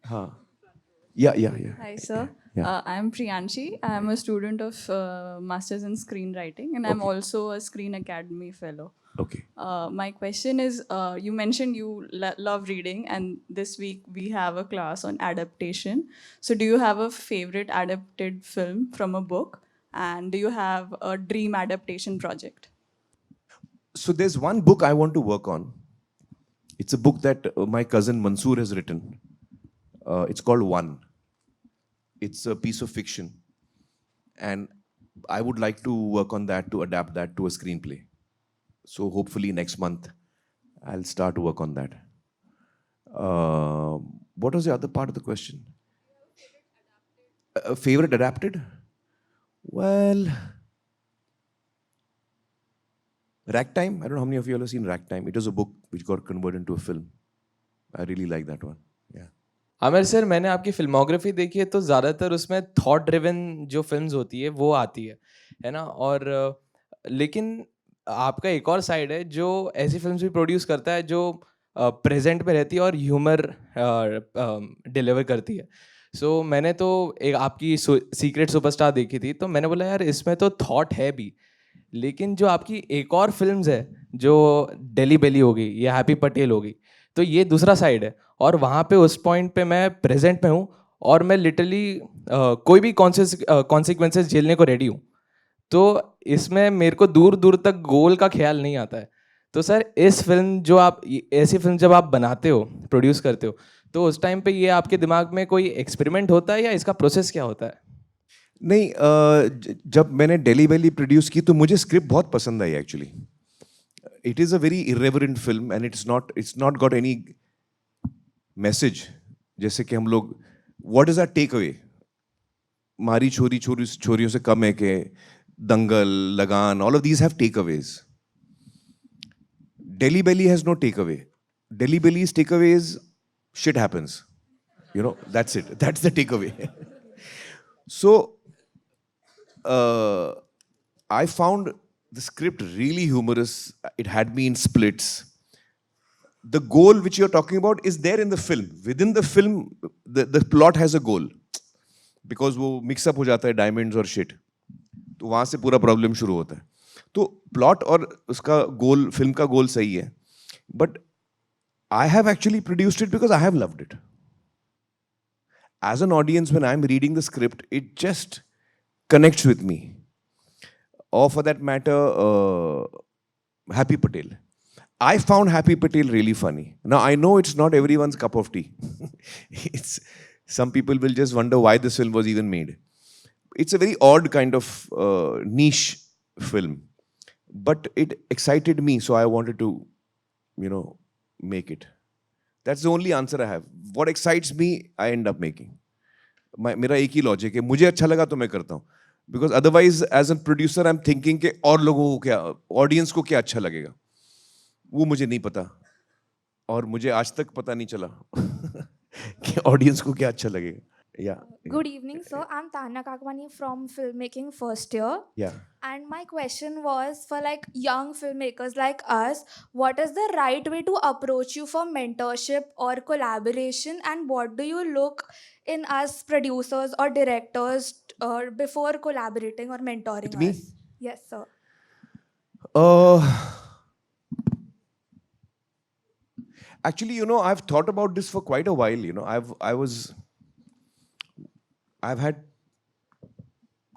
हाँ. Yeah. Hi, sir. Yeah. I'm Priyanshi. I'm a student of Masters in Screenwriting, and I'm also a Screen Academy Fellow. Okay. My question is, you mentioned you love reading, and this week we have a class on adaptation. So do you have a favorite adapted film from a book? And do you have a dream adaptation project? So there's one book I want to work on. It's a book that my cousin Mansoor has written. It's called One. It's a piece of fiction. And I would like to work on that, to adapt that to a screenplay. So hopefully next month, I'll start to work on that. What was the other part of the question? Favorite adapted? Well, Ragtime. I don't know how many of you have seen Ragtime. It was a book which got converted into a film. I really like that one. Yeah. Aamir sir, मैंने आपकी filmography देखी है तो ज़्यादातर उसमें thought driven जो films होती है वो आती है ना. और लेकिन आपका एक और साइड है जो ऐसी फिल्म्स भी प्रोड्यूस करता है जो प्रेजेंट में रहती है और ह्यूमर डिलीवर करती है. सो मैंने तो एक आपकी सीक्रेट सुपरस्टार देखी थी, तो मैंने बोला यार इसमें तो थॉट है भी, लेकिन जो आपकी एक और फिल्म्स है जो डेली बेली हो गई या हैप्पी पटेल हो गई, तो ये दूसरा साइड है. और वहाँ पे उस पॉइंट पे मैं प्रेजेंट में हूँ और मैं लिटरली कोई भी कॉन्सिक्वेंसेस झेलने को रेडी हूँ. तो इसमें मेरे को दूर दूर तक गोल का ख्याल नहीं आता है. तो सर इस फिल्म जो आप ऐसी फिल्म जब आप बनाते हो, प्रोड्यूस करते हो, तो उस टाइम पे ये आपके दिमाग में कोई एक्सपेरिमेंट होता है या इसका प्रोसेस क्या होता है? नहीं, जब मैंने डेली बेली प्रोड्यूस की तो मुझे स्क्रिप्ट बहुत पसंद आई actually. It is a very irreverent film and it's not got any message. जैसे कि हम लोग what is our takeaway, मारी छोरियों से कम है कि दंगल, लगान, all of these have takeaways. Delhi Belly has no takeaway. Delhi Belly's takeaway is shit happens. That's it. That's the takeaway. So, I found the script really humorous. It had me in splits. The goal which you're talking about is there in the film. Within the film, the plot has a goal. Because वो mix up हो जाता है diamonds और shit. तो वहाँ से पूरा problem शुरू होता है. तो प्लॉट और उसका गोल, फिल्म का गोल सही है, but I have actually produced it because I have loved it. As an audience when I am reading the script, it just connects with me. और for that matter, Happy Patel. I found Happy Patel really funny. Now I know it's not everyone's cup of tea. It's some people will just wonder why this film was even made. It's a very odd kind of niche film, but it excited me, so I wanted to, make it. That's the only answer I have. What excites me, I end up making. मेरा एक ही logic है, मुझे अच्छा लगा तो मैं करता हूँ. Because otherwise, as a producer, I'm thinking कि और लोगों को क्या, audience को क्या अच्छा लगेगा. वो मुझे नहीं पता. और मुझे आज तक पता नहीं चला कि audience को क्या अच्छा लगेगा. Yeah. Good evening, sir. I'm Tanya Kakwani from Filmmaking first year. Yeah. And my question was for like young filmmakers like us, what is the right way to approach you for mentorship or collaboration, and what do you look in us producers or directors before collaborating or mentoring With me? us? Yes, sir. Actually, I've thought about this for quite a while. I've had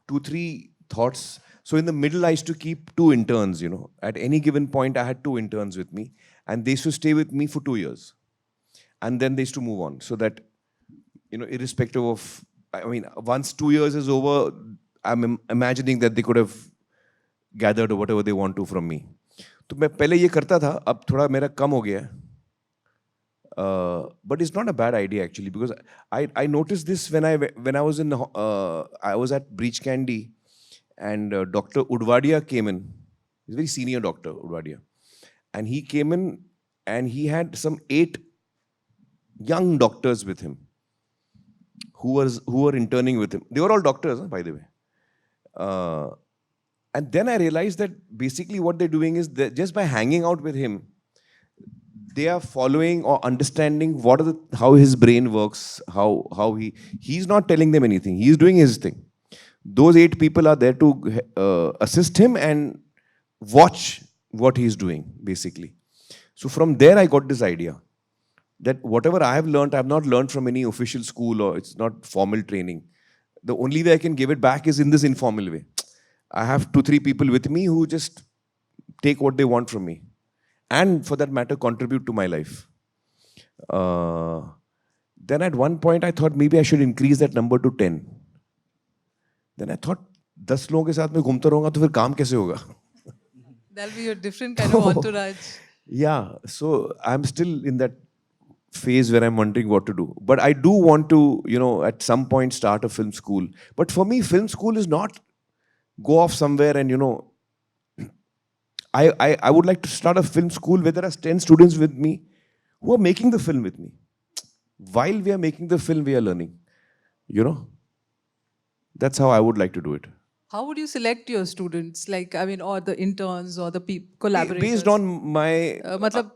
2-3 thoughts. So in the middle, I used to keep 2 interns, At any given point, I had 2 interns with me. And they used to stay with me for 2 years. And then they used to move on. So that, irrespective of, once 2 years is over, I'm imagining that they could have gathered whatever they want to from me. तो मैं पहले ये करता था, अब थोड़ा मेरा कम हो गया है. But it's not a bad idea actually, because I noticed this when I was I was at Breach Candy, and Dr. Udvadia came in. He's a very senior doctor, Udvadia, and he came in and he had some 8 young doctors with him who were interning with him. They were all doctors, by the way. And then I realized that basically what they're doing is that just by hanging out with him, they are following or understanding how his brain works, how he's not telling them anything. He's doing his thing. Those 8 people are there to assist him and watch what he's doing, basically. So from there, I got this idea that whatever I have learned, I have not learned from any official school, or it's not formal training. The only way I can give it back is in this informal way. I have 2-3 people with me who just take what they want from me, and for that matter, contribute to my life. Then at one point, I thought maybe I should increase that number to 10. Then I thought, 10 लोगों के साथ मैं घूमता रहूँगा तो फिर काम कैसे होगा? That'll be a different kind of entourage. Yeah, so I'm still in that phase where I'm wondering what to do. But I do want to, at some point start a film school. But for me, film school is not go off somewhere and, I would like to start a film school where there are 10 students with me who are making the film with me. While we are making the film, we are learning. That's how I would like to do it. How would you select your students? Or the interns or the collaborators? Based on my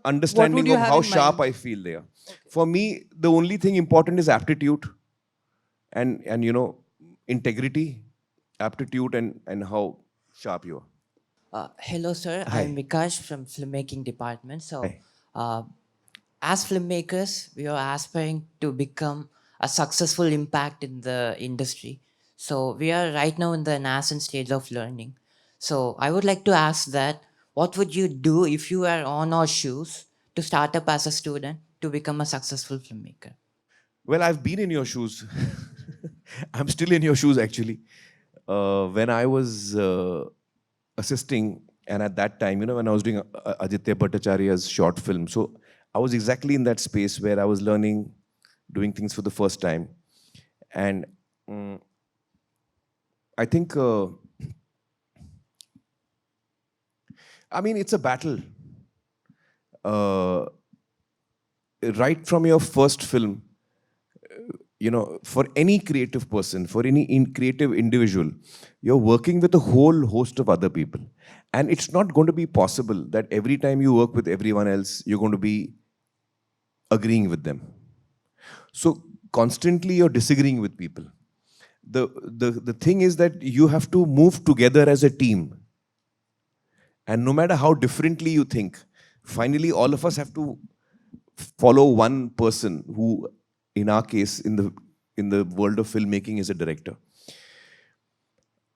understanding of how sharp I feel they are. Okay. For me, the only thing important is aptitude and integrity, aptitude and how sharp you are. Hello, sir. Hi. I'm Vikash from Filmmaking Department. So, as filmmakers, we are aspiring to become a successful impact in the industry. So, we are right now in the nascent stage of learning. So, I would like to ask that, what would you do if you were on our shoes to start up as a student to become a successful filmmaker? Well, I've been in your shoes. I'm still in your shoes, actually. When I was assisting, and at that time, when I was doing Aditya Bhattacharya's short film, so I was exactly in that space where I was learning, doing things for the first time. And I think, it's a battle. Right from your first film, for any creative person, for any creative individual, you're working with a whole host of other people. And it's not going to be possible that every time you work with everyone else, you're going to be agreeing with them. So constantly you're disagreeing with people. The thing is that you have to move together as a team. And no matter how differently you think, finally all of us have to follow one person who, in our case, in the world of filmmaking, is a director.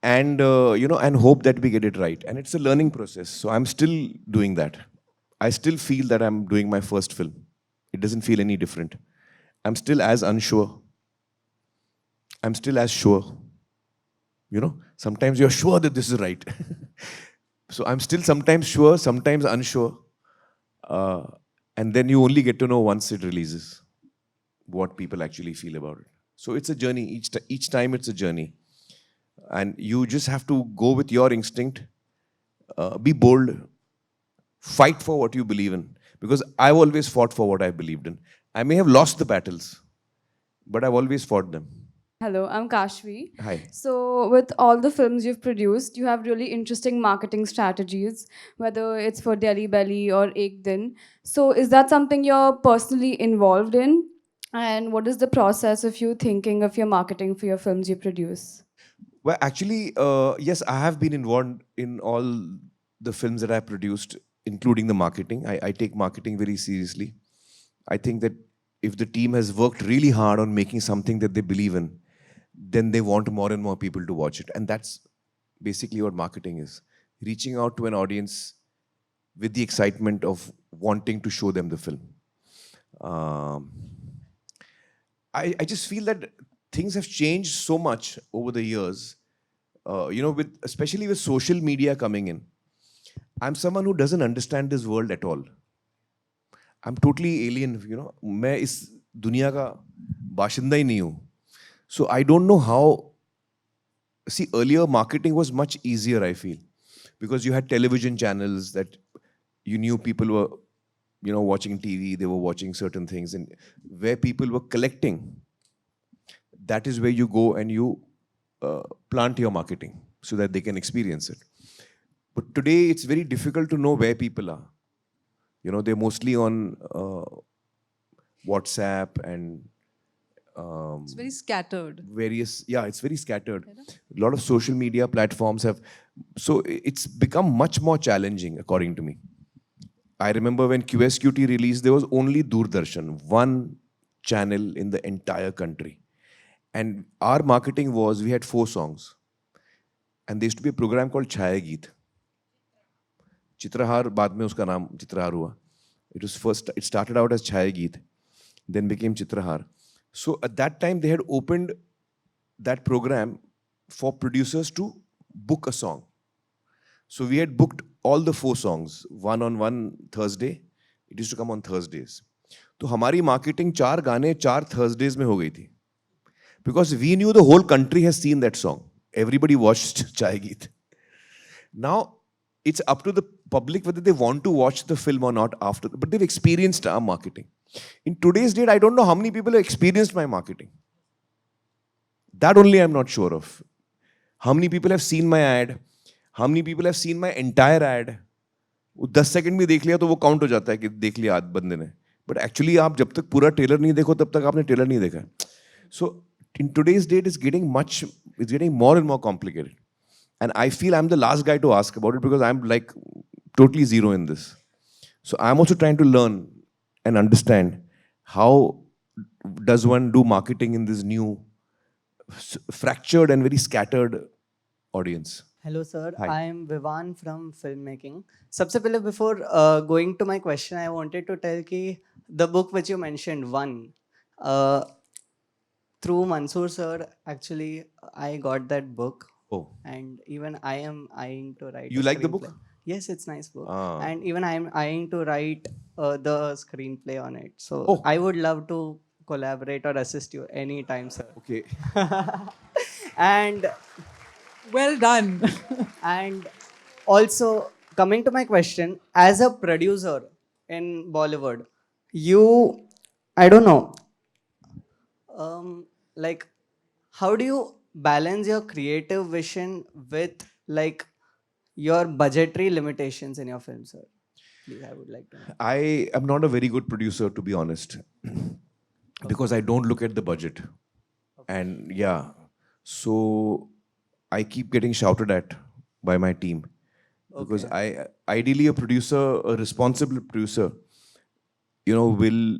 And, and hope that we get it right. And it's a learning process. So I'm still doing that. I still feel that I'm doing my first film. It doesn't feel any different. I'm still as unsure I'm still as sure. You know, sometimes you're sure that this is right. So I'm still sometimes sure, sometimes unsure. Uh, and then you only get to know once it releases what people actually feel about it. So it's a journey. Each time it's a journey. And you just have to go with your instinct, be bold, fight for what you believe in. Because I've always fought for what I believed in. I may have lost the battles, but I've always fought them. Hello, I'm Kashvi. Hi. So, with all the films you've produced, you have really interesting marketing strategies, whether it's for Delhi Belly or Ek Din. So, is that something you're personally involved in? And what is the process of you thinking of your marketing for your films you produce? Well, actually, yes, I have been involved in all the films that I produced, including the marketing. I take marketing very seriously. I think that if the team has worked really hard on making something that they believe in, then they want more and more people to watch it. And that's basically what marketing is. Reaching out to an audience with the excitement of wanting to show them the film. I just feel that things have changed so much over the years. Especially with social media coming in. I'm someone who doesn't understand this world at all. I'm totally alien, मैं इस दुनिया का बाशिंदा ही नहीं हूँ. So I don't know how. See, earlier marketing was much easier, I feel, because you had television channels that you knew people were, watching TV, they were watching certain things, and where people were collecting, that is where you go and you plant your marketing so that they can experience it. But today it's very difficult to know where people are. They're mostly on WhatsApp and It's very scattered. It's very scattered. A lot of social media platforms have, so it's become much more challenging, according to me. I remember when QSQT released, there was only Doordarshan, one channel in the entire country. And our marketing was, we had 4 songs. And there used to be a program called Chhaya Geet. Chitrahar, baad mein uska naam Chitrahar hua. It started out as Chhaya Geet, then became Chitrahar. So at that time, they had opened that program for producers to book a song. So we had booked all the 4 songs, one on one Thursday. It used to come on Thursdays. So हमारी marketing 4 गाने 4 Thursdays में हो गई थी. Because we knew the whole country has seen that song. Everybody watched Chai Geet. Now, it's up to the public whether they want to watch the film or not after, but they've experienced our marketing. In today's date, I don't know how many people have experienced my marketing. That only I'm not sure of. How many people have seen my ad? How many people have seen my entire ad? 10 second में देख लिया तो वो count हो जाता है कि देख लिया आज बंदे ने. But actually आप जब तक पूरा ट्रेलर नहीं देखो तब तक आपने ट्रेलर नहीं देखा. So in today's date, it's getting more and more complicated. And I feel I'm the last guy to ask about it because I'm like totally zero in this. So I'm also trying to learn and understand how does one do marketing in this new fractured and very scattered audience. Hello sir, Hi. I am Vivan from Filmmaking. सबसे पहले before going to my question, I wanted to tell कि the book which you mentioned, One, through Mansoor sir, actually I got that book. Oh. And even I am eyeing to write. You a like the screenplay. book? Yes, it's nice book. Ah. And even I am eyeing to write the screenplay on it. So I would love to collaborate or assist you anytime, sir. Okay. And Well done. and also coming to my question, as a producer in Bollywood, I don't know, like how do you balance your creative vision with like your budgetary limitations in your film, sir? Please, I would like to know. I am not a very good producer, to be honest, because I don't look at the budget. And yeah, so I keep getting shouted at by my team. Because ideally a producer, a responsible producer, will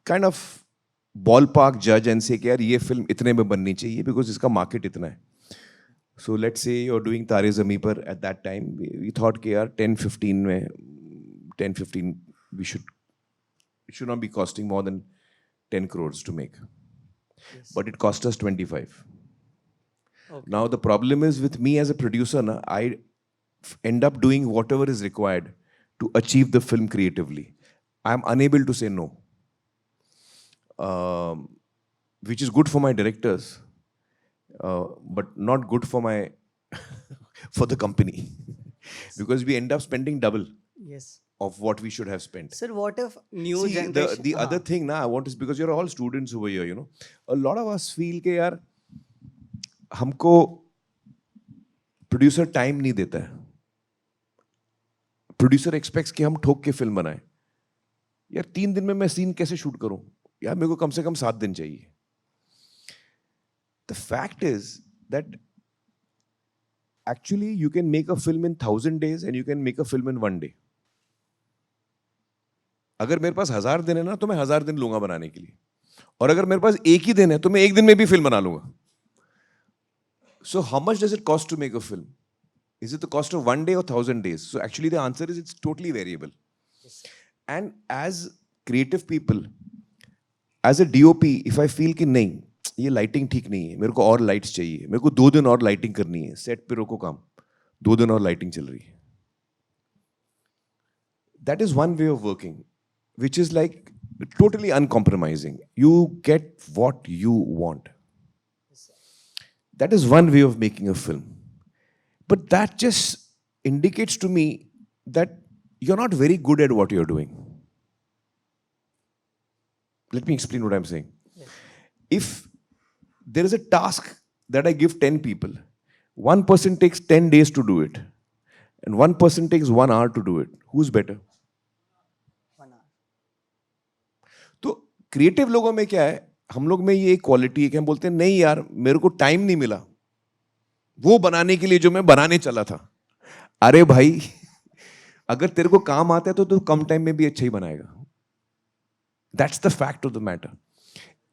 kind of ballpark judge and say कि यार ये film इतने में बननी चाहिए because इसका market इतना है. So let's say you're doing Taare Zameen Par at that time. We thought कि यार 10-15 it should not be costing more than 10 crores to make. but it cost us 25. Okay. Now the problem is with me as a producer, na, I end up doing whatever is required to achieve the film creatively. I'm unable to say no, which is good for my directors, but not good for my for the company because we end up spending double Yes. of what we should have spent. Sir, what if new See, generation? the other thing now I want is because you're all students over here, you know, a lot of us feel कि यार हमको producer time नहीं देता है. Producer aspects कि हम ठोक के फिल्म बनाएं. यार 3 दिन में मैं सीन कैसे शूट करूं? यार मेरे को कम से कम 7 दिन चाहिए. The fact is that actually you can make a film in 1000 days and you can make a film in 1 day. अगर मेरे पास 1000 दिन है ना तो मैं 1000 दिन लूंगा बनाने के लिए, और अगर मेरे पास एक ही दिन है तो मैं एक दिन में भी फिल्म बना लूंगा. So how much does it cost to make a film? Is it the cost of 1 day or 1000 days? So actually the answer is it's totally variable. And as creative people, as a DOP, if I feel कि नहीं ये lighting ठीक नहीं है, मेरे को और lights चाहिए, मेरे को 2 दिन और लाइटिंग करनी है, सेट पे रोको काम, 2 दिन और लाइटिंग चल रही है. That is one way of working, which is like totally uncompromising. You get what you want. That is one way of making a film. But that just indicates to me that you're not very good at what you're doing. Let me explain what I'm saying. If there is a task that I give 10 people, one person takes 10 days to do it, and one person takes 1 hour to do it, who's better? 1 hour. तो creative लोगों में क्या है, हम लोग में ये एक क्वालिटी है कि हम बोलते हैं नहीं यार मेरे को टाइम नहीं मिला वो बनाने के लिए जो मैं बनाने चला था. अरे भाई अगर तेरे को काम आता है तो तू कम टाइम में भी अच्छा ही बनाएगा. That's the fact of the matter.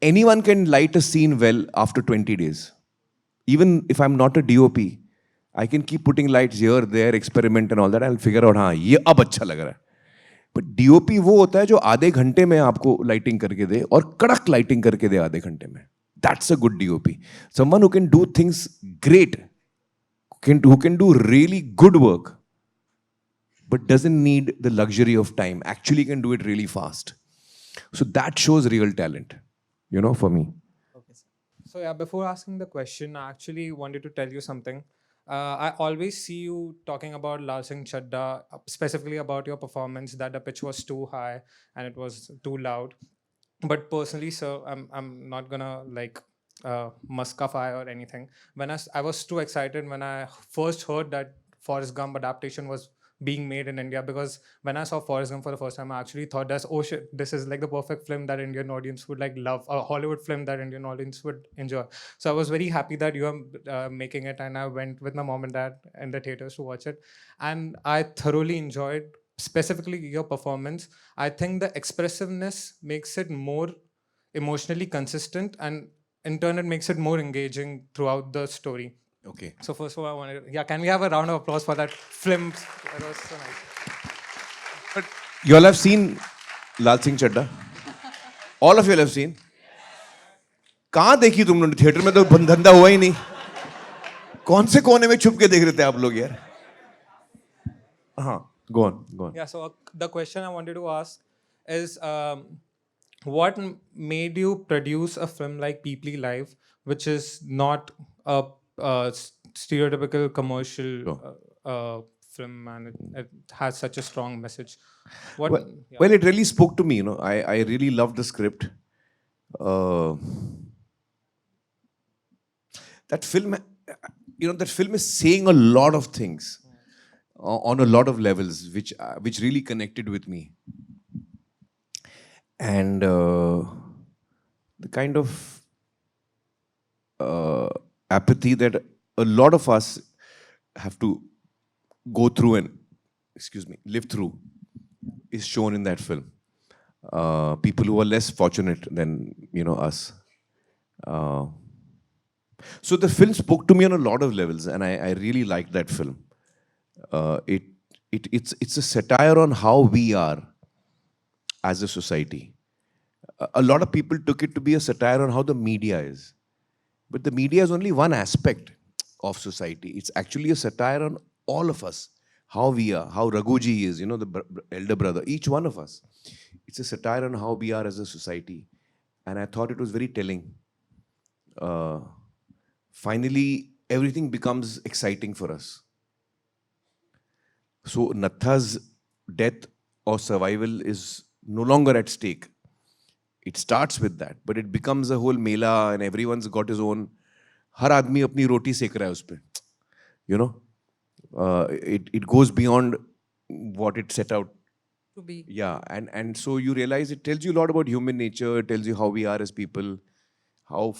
Anyone can light a scene well after 20 days. Even if I'm not a DOP, I can keep putting lights here, there, experiment and all that. I'll figure out हाँ ये अब अच्छा लग रहा है. But DOP वो होता है जो आधे घंटे में आपको लाइटिंग करके दे और कड़क लाइटिंग करके दे आधे घंटे में. That's a good DOP. Someone who can do things great, who can do really good work, but doesn't need the luxury of time, actually can do it really fast. So that shows real talent, you know, for me. Okay, sir. So yeah, before asking the question, I actually wanted to tell you something. I always see you talking about Laal Singh Chaddha, specifically about your performance, that the pitch was too high and it was too loud. But personally, sir, I'm not gonna like muscafy or anything. When I was too excited when I first heard that Forrest Gump adaptation was being made in India, because when I saw Forrest Gump for the first time, I actually thought that, oh shit, this is like the perfect film that Indian audience would like love, a Hollywood film that Indian audience would enjoy. So I was very happy that you are making it, and I went with my mom and dad in the theaters to watch it, and I thoroughly enjoyed specifically your performance. I think the expressiveness makes it more emotionally consistent, and in turn it makes it more engaging throughout the story. Okay. So first of all, I wanted, can we have a round of applause for that film? That was so nice. But you all have seen Laal Singh Chaddha? All of you all have seen? कहाँ देखी तुम लोग? Theatre में तो धंधा हुआ ही नहीं. कौन से कोने में छुप के देख रहे थे आप लोग यार? हाँ, go on. Yeah, so the question I wanted to ask is, what made you produce a film like Peeply Live, which is not a stereotypical commercial film, and it has such a strong message? Well, it really spoke to me. You know, I really loved the script. That film, you know, that film is saying a lot of things on a lot of levels, which really connected with me. And the kind of apathy that a lot of us have to go through and, live through is shown in that film. People who are less fortunate than, you know, us. So the film spoke to me on a lot of levels, and I really liked that film. It's a satire on how we are as a society. a lot of people took it to be a satire on how the media is. But the media is only one aspect of society. It's actually a satire on all of us. How we are, how Raghuji is, the elder brother, each one of us. It's a satire on how we are as a society. And I thought it was very telling. Finally, everything becomes exciting for us. So Natha's death or survival is no longer at stake. It starts with that, but it becomes a whole mela and everyone's got his own. हर आदमी अपनी रोटी सेक रहा है उस पे. It goes beyond what it set out to be. Yeah, and so you realize it tells you a lot about human nature. It tells you how we are as people. How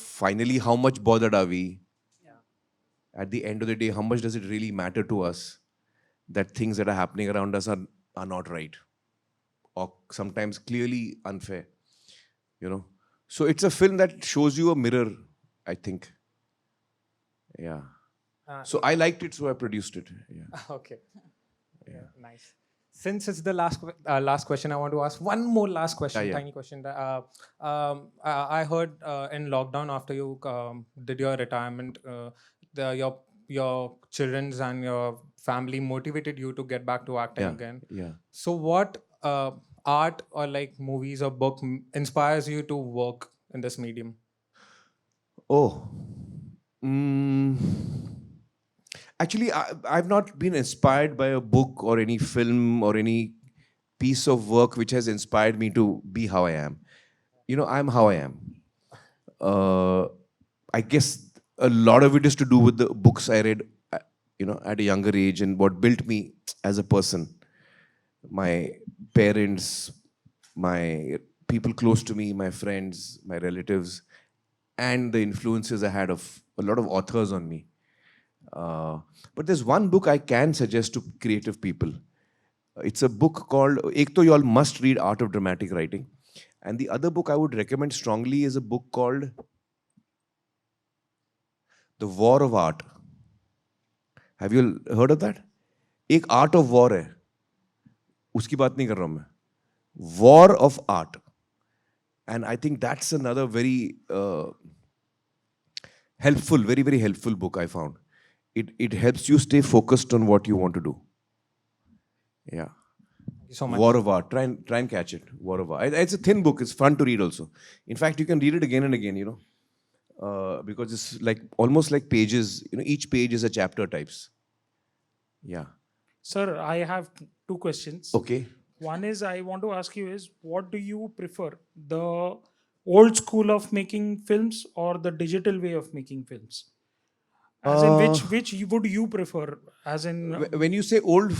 much bothered are we? At the end of the day, how much does it really matter to us that things that are happening around us are not right, or sometimes clearly unfair, So it's a film that shows you a mirror, I think. Yeah. So I liked it, so I produced it. Yeah. Okay. Yeah, nice. Since it's the last question, I want to ask one more last question, tiny question. I heard in lockdown, after you did your retirement, your children's and your family motivated you to get back to acting again. Yeah. So what art or like movies or book inspires you to work in this medium? Oh. Actually, I've not been inspired by a book or any film or any piece of work which has inspired me to be how I am. I'm how I am. I guess a lot of it is to do with the books I read, at a younger age, and what built me as a person. My parents, my people close to me, my friends, my relatives, and the influences I had of a lot of authors on me. But there's one book I can suggest to creative people. It's a book called, ek to you all must read Art of Dramatic Writing. And the other book I would recommend strongly is a book called The War of Art. Have you heard of that? एक art of war है. उसकी बात नहीं कर रहा हूँ मैं. War of Art. And I think that's another very helpful, very, very helpful book I found. It helps you stay focused on what you want to do. Yeah. Thank you so much. War of Art. Try and catch it. War of Art. It's a thin book. It's fun to read also. In fact, you can read it again and again, because it's like almost like pages. Each page is a chapter types. Yeah. Sir, I have two questions. Okay. One is I want to ask you is what do you prefer, the old school of making films or the digital way of making films? As in which would you prefer? As in when you say old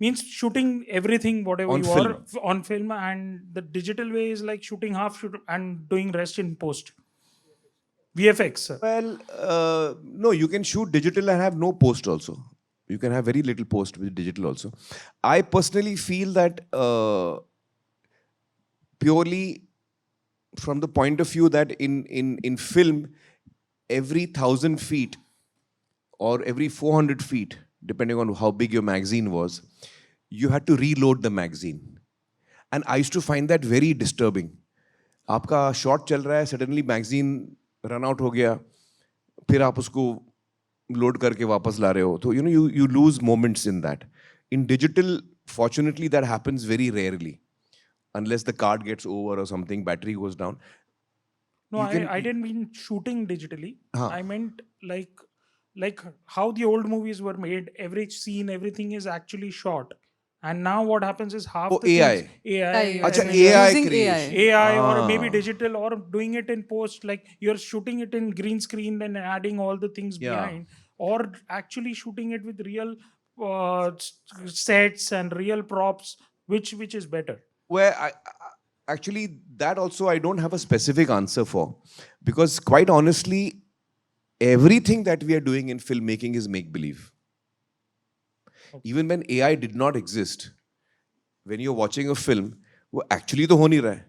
means shooting everything whatever on you film. are on film, and the digital way is like shooting half and doing rest in post. VFX. Sir. Well, no, you can shoot digital and have no post also. You can have very little post with digital also. I personally feel that purely from the point of view that in film, every 1,000 feet or every 400 feet, depending on how big your magazine was, you had to reload the magazine. And I used to find that very disturbing. आपका shot चल रहा है, suddenly magazine run out हो गया, फिर आप उसको load करके वापस ला रहे हो. So you lose moments in that. In digital, fortunately, that happens very rarely, unless the card gets over or something, battery goes down. No, I didn't mean shooting digitally. I meant like how the old movies were made. Every scene, everything is actually shot. And now what happens is half the AI. things, AI, Achha, AI Using creation. AI or maybe digital or doing it in post, like you're shooting it in green screen and adding all the things behind, or actually shooting it with real sets and real props, which is better? Where actually that also I don't have a specific answer for, because quite honestly, everything that we are doing in filmmaking is make-believe. Okay. Even when AI did not exist, when you're watching a film, वो actually तो हो नहीं रहा है.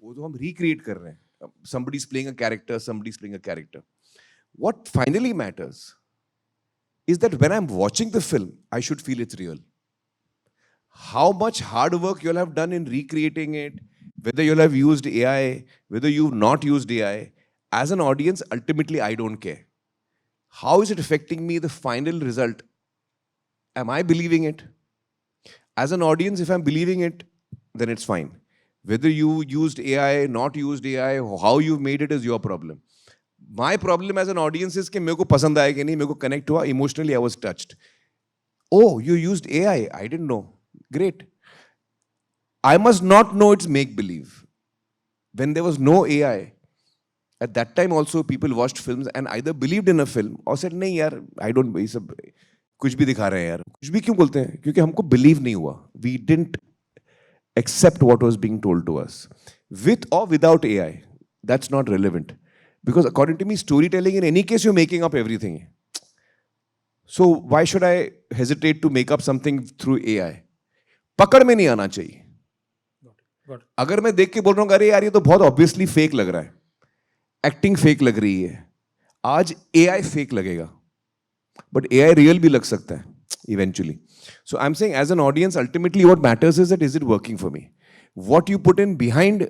वो तो हम recreate कर रहे हैं. Somebody's playing a character, somebody's playing a character. What finally matters is that when I'm watching the film, I should feel it's real. How much hard work you'll have done in recreating it, Whether you'll have used AI, whether you've not used AI, as an audience, ultimately, I don't care. How is it affecting me, the final result? Am I believing it? As an audience, if I'm believing it, then it's fine. Whether you used AI, not used AI, how you've made it is your problem. My problem as an audience is कि मेरे को पसंद आया कि नहीं, मेरे को connect हुआ, emotionally I was touched. Oh, you used AI, I didn't know. Great. I must not know it's make-believe. When there was no AI, at that time also people watched films and either believed in a film or said, नहीं यार, I don't, ये सब कुछ भी दिखा रहे हैं यार. कुछ भी क्यों बोलते हैं? क्योंकि हमको believe नहीं हुआ. We didn't accept what was being told to us. With or without AI, that's not relevant. Because according to me, storytelling, in any case, you're making up everything. So why should I hesitate to make up something through AI? पकड़ में नहीं आना चाहिए. अगर मैं देख के बोल रहा हूँ अरे यार ये तो बहुत ऑब्वियसली फेक लग रहा है, एक्टिंग फेक लग रही है, आज AI फेक लगेगा, बट AI रियल भी लग सकता है eventually. So I'm saying as an audience, ultimately what matters is that is it working for me? What you put in behind,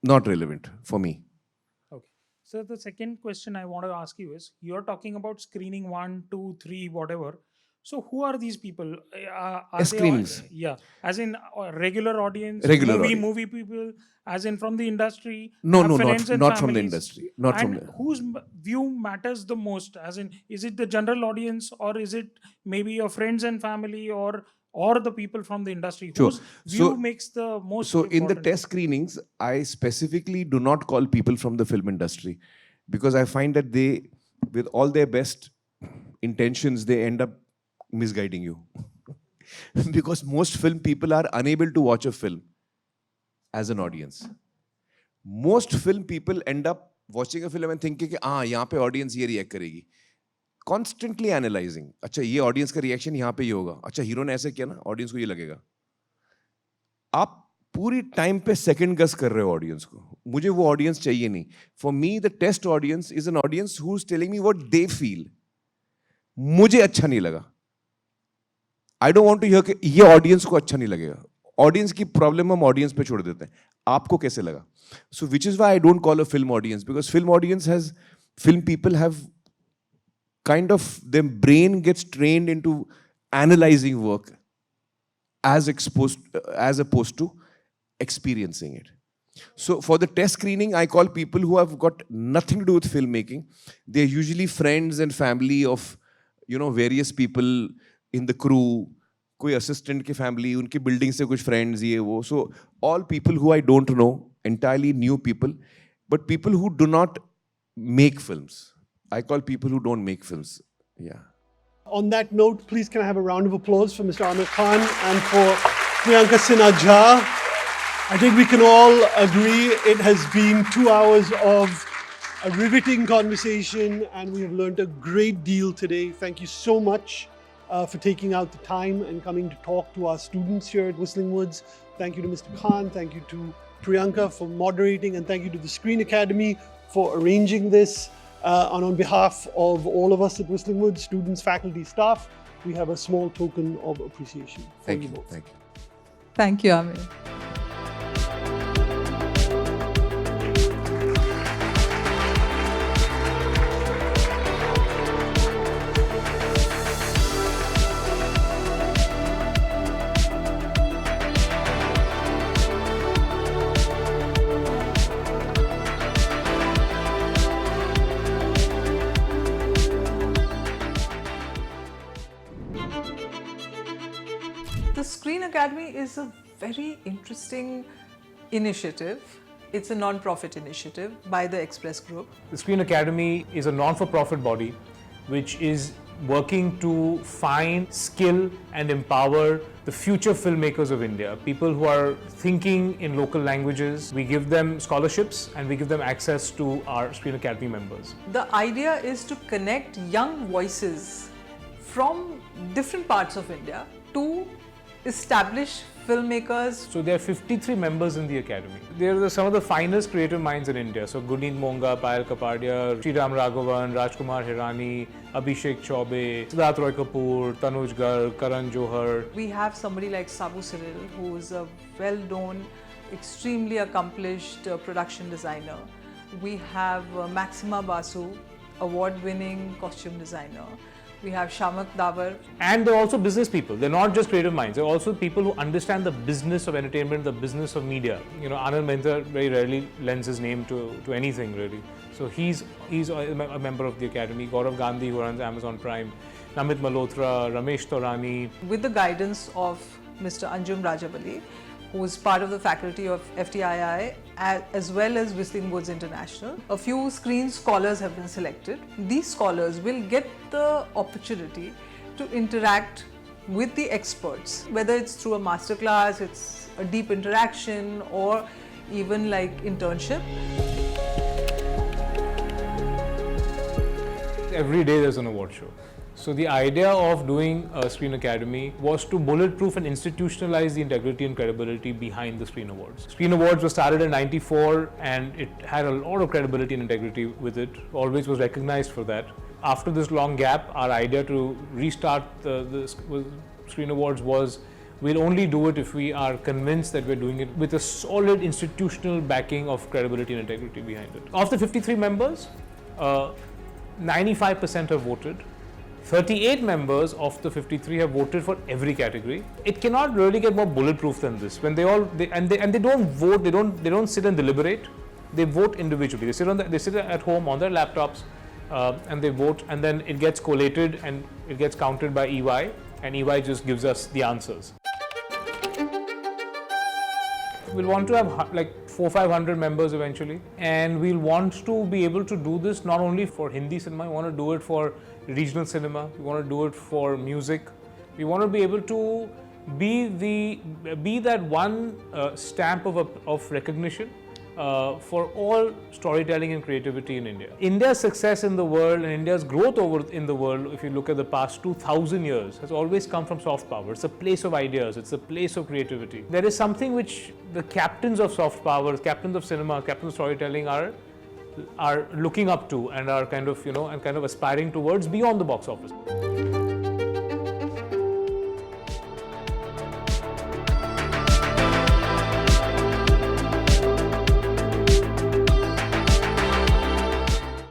not relevant for me. Okay. So the second question I want to ask you is, you're talking about screening 1, 2, 3, whatever. So who are these people? Are Screenings. They, yeah, as in regular audience, Regular audience. movie people, as in from the industry. No, friends and not from the families? industry. Not and from the. whose view matters the most? As in, is it the general audience, or is it maybe your friends and family, or the people from the industry? Sure. Whose view makes the most? So in the important? test screenings, I specifically do not call people from the film industry, because I find that they, with all their best intentions, they end up misguiding you. Because most film people are unable to watch a film as an audience. Most film people end up watching a film and thinking कि हाँ यहाँ पे audience ये react करेगी. Constantly analyzing. अच्छा ये audience का reaction यहाँ पे ये होगा. अच्छा hero ने ऐसे किया ना, audience को ये लगेगा. आप पूरी time पे second guess कर रहे हो audience को. मुझे वो audience चाहिए नहीं. For me, the test audience is an audience who's telling me what they feel. मुझे अच्छा नहीं लगा. I don't want to hear कि ये audience को अच्छा नहीं लगेगा. Audience की problem हम audience पे छोड़ देते हैं. आपको कैसे लगा? So which is why I don't call a film audience, because film people have kind of, their brain gets trained into analyzing work as opposed to experiencing it. So for the test screening, I call people who have got nothing to do with filmmaking. They're usually friends and family of, various people in the crew, कोई assistant की family, उनकी building से कुछ friends ये वो. So all people who I don't know, entirely new people, but people who do not make films. I call people who don't make films. Yeah. On that note, please can I have a round of applause for Mr. Aamir Khan and for Priyanka Sinha Jha. I think we can all agree it has been 2 hours of a riveting conversation and we have learned a great deal today. Thank you so much for taking out the time and coming to talk to our students here at Whistling Woods. Thank you to Mr. Khan, thank you to Priyanka for moderating, and thank you to the Screen Academy for arranging this. And on behalf of all of us at Whistling Woods, students, faculty, staff, we have a small token of appreciation for you both. Thank you. Thank you, Aamir. The Screen Academy is a very interesting initiative. It's a non-profit initiative by the Express Group. The Screen Academy is a non-for-profit body which is working to find, skill and empower the future filmmakers of India, people who are thinking in local languages. We give them scholarships and we give them access to our Screen Academy members. The idea is to connect young voices from different parts of India to establish filmmakers. So there are 53 members in the academy. They are some of the finest creative minds in India. So Gurneet Monga, Payal Kapadia, Sriram Raghavan, Rajkumar Hirani, Abhishek Chaube, Siddharth Roy Kapoor, Tanuj Garg, Karan Johar. We have somebody like Sabu Cyril, who is a well-known extremely accomplished production designer. We have Maxima Basu, award-winning costume designer. We have Shamak Davar. And they're also business people. They're not just creative minds. They're also people who understand the business of entertainment, the business of media. You know, Anand Mehta very rarely lends his name to anything really. So he's a member of the Academy. Gaurav Gandhi, who runs Amazon Prime. Namit Malhotra, Ramesh Taurani. With the guidance of Mr. Anjum Rajabali, who is part of the faculty of FTII as well as Whistling Woods International. A few screen scholars have been selected. These scholars will get the opportunity to interact with the experts, whether it's through a masterclass, it's a deep interaction, or even like internship. Every day there's an award show. So the idea of doing a Screen Academy was to bulletproof and institutionalize the integrity and credibility behind the Screen Awards. Screen Awards was started in '94 and it had a lot of credibility and integrity with it, always was recognized for that. After this long gap, our idea to restart the Screen Awards was we'll only do it if we are convinced that we're doing it with a solid institutional backing of credibility and integrity behind it. Of the 53 members, 95% have voted. 38 members of the 53 have voted for every category. It cannot really get more bulletproof than this. When they don't vote, they don't sit and deliberate. They vote individually. They sit at home on their laptops and they vote, and then it gets collated and it gets counted by EY, and EY just gives us the answers. We'll want to have like 400-500 members eventually, and we'll want to be able to do this not only for Hindi cinema, we want to do it for regional cinema, we want to do it for music. We want to be able to be that one stamp of recognition for all storytelling and creativity in India. India's success in the world and India's growth in the world, if you look at the past 2,000 years, has always come from soft power. It's a place of ideas, it's a place of creativity. There is something which the captains of soft power, captains of cinema, captains of storytelling are looking up to and are kind of aspiring towards beyond the box office.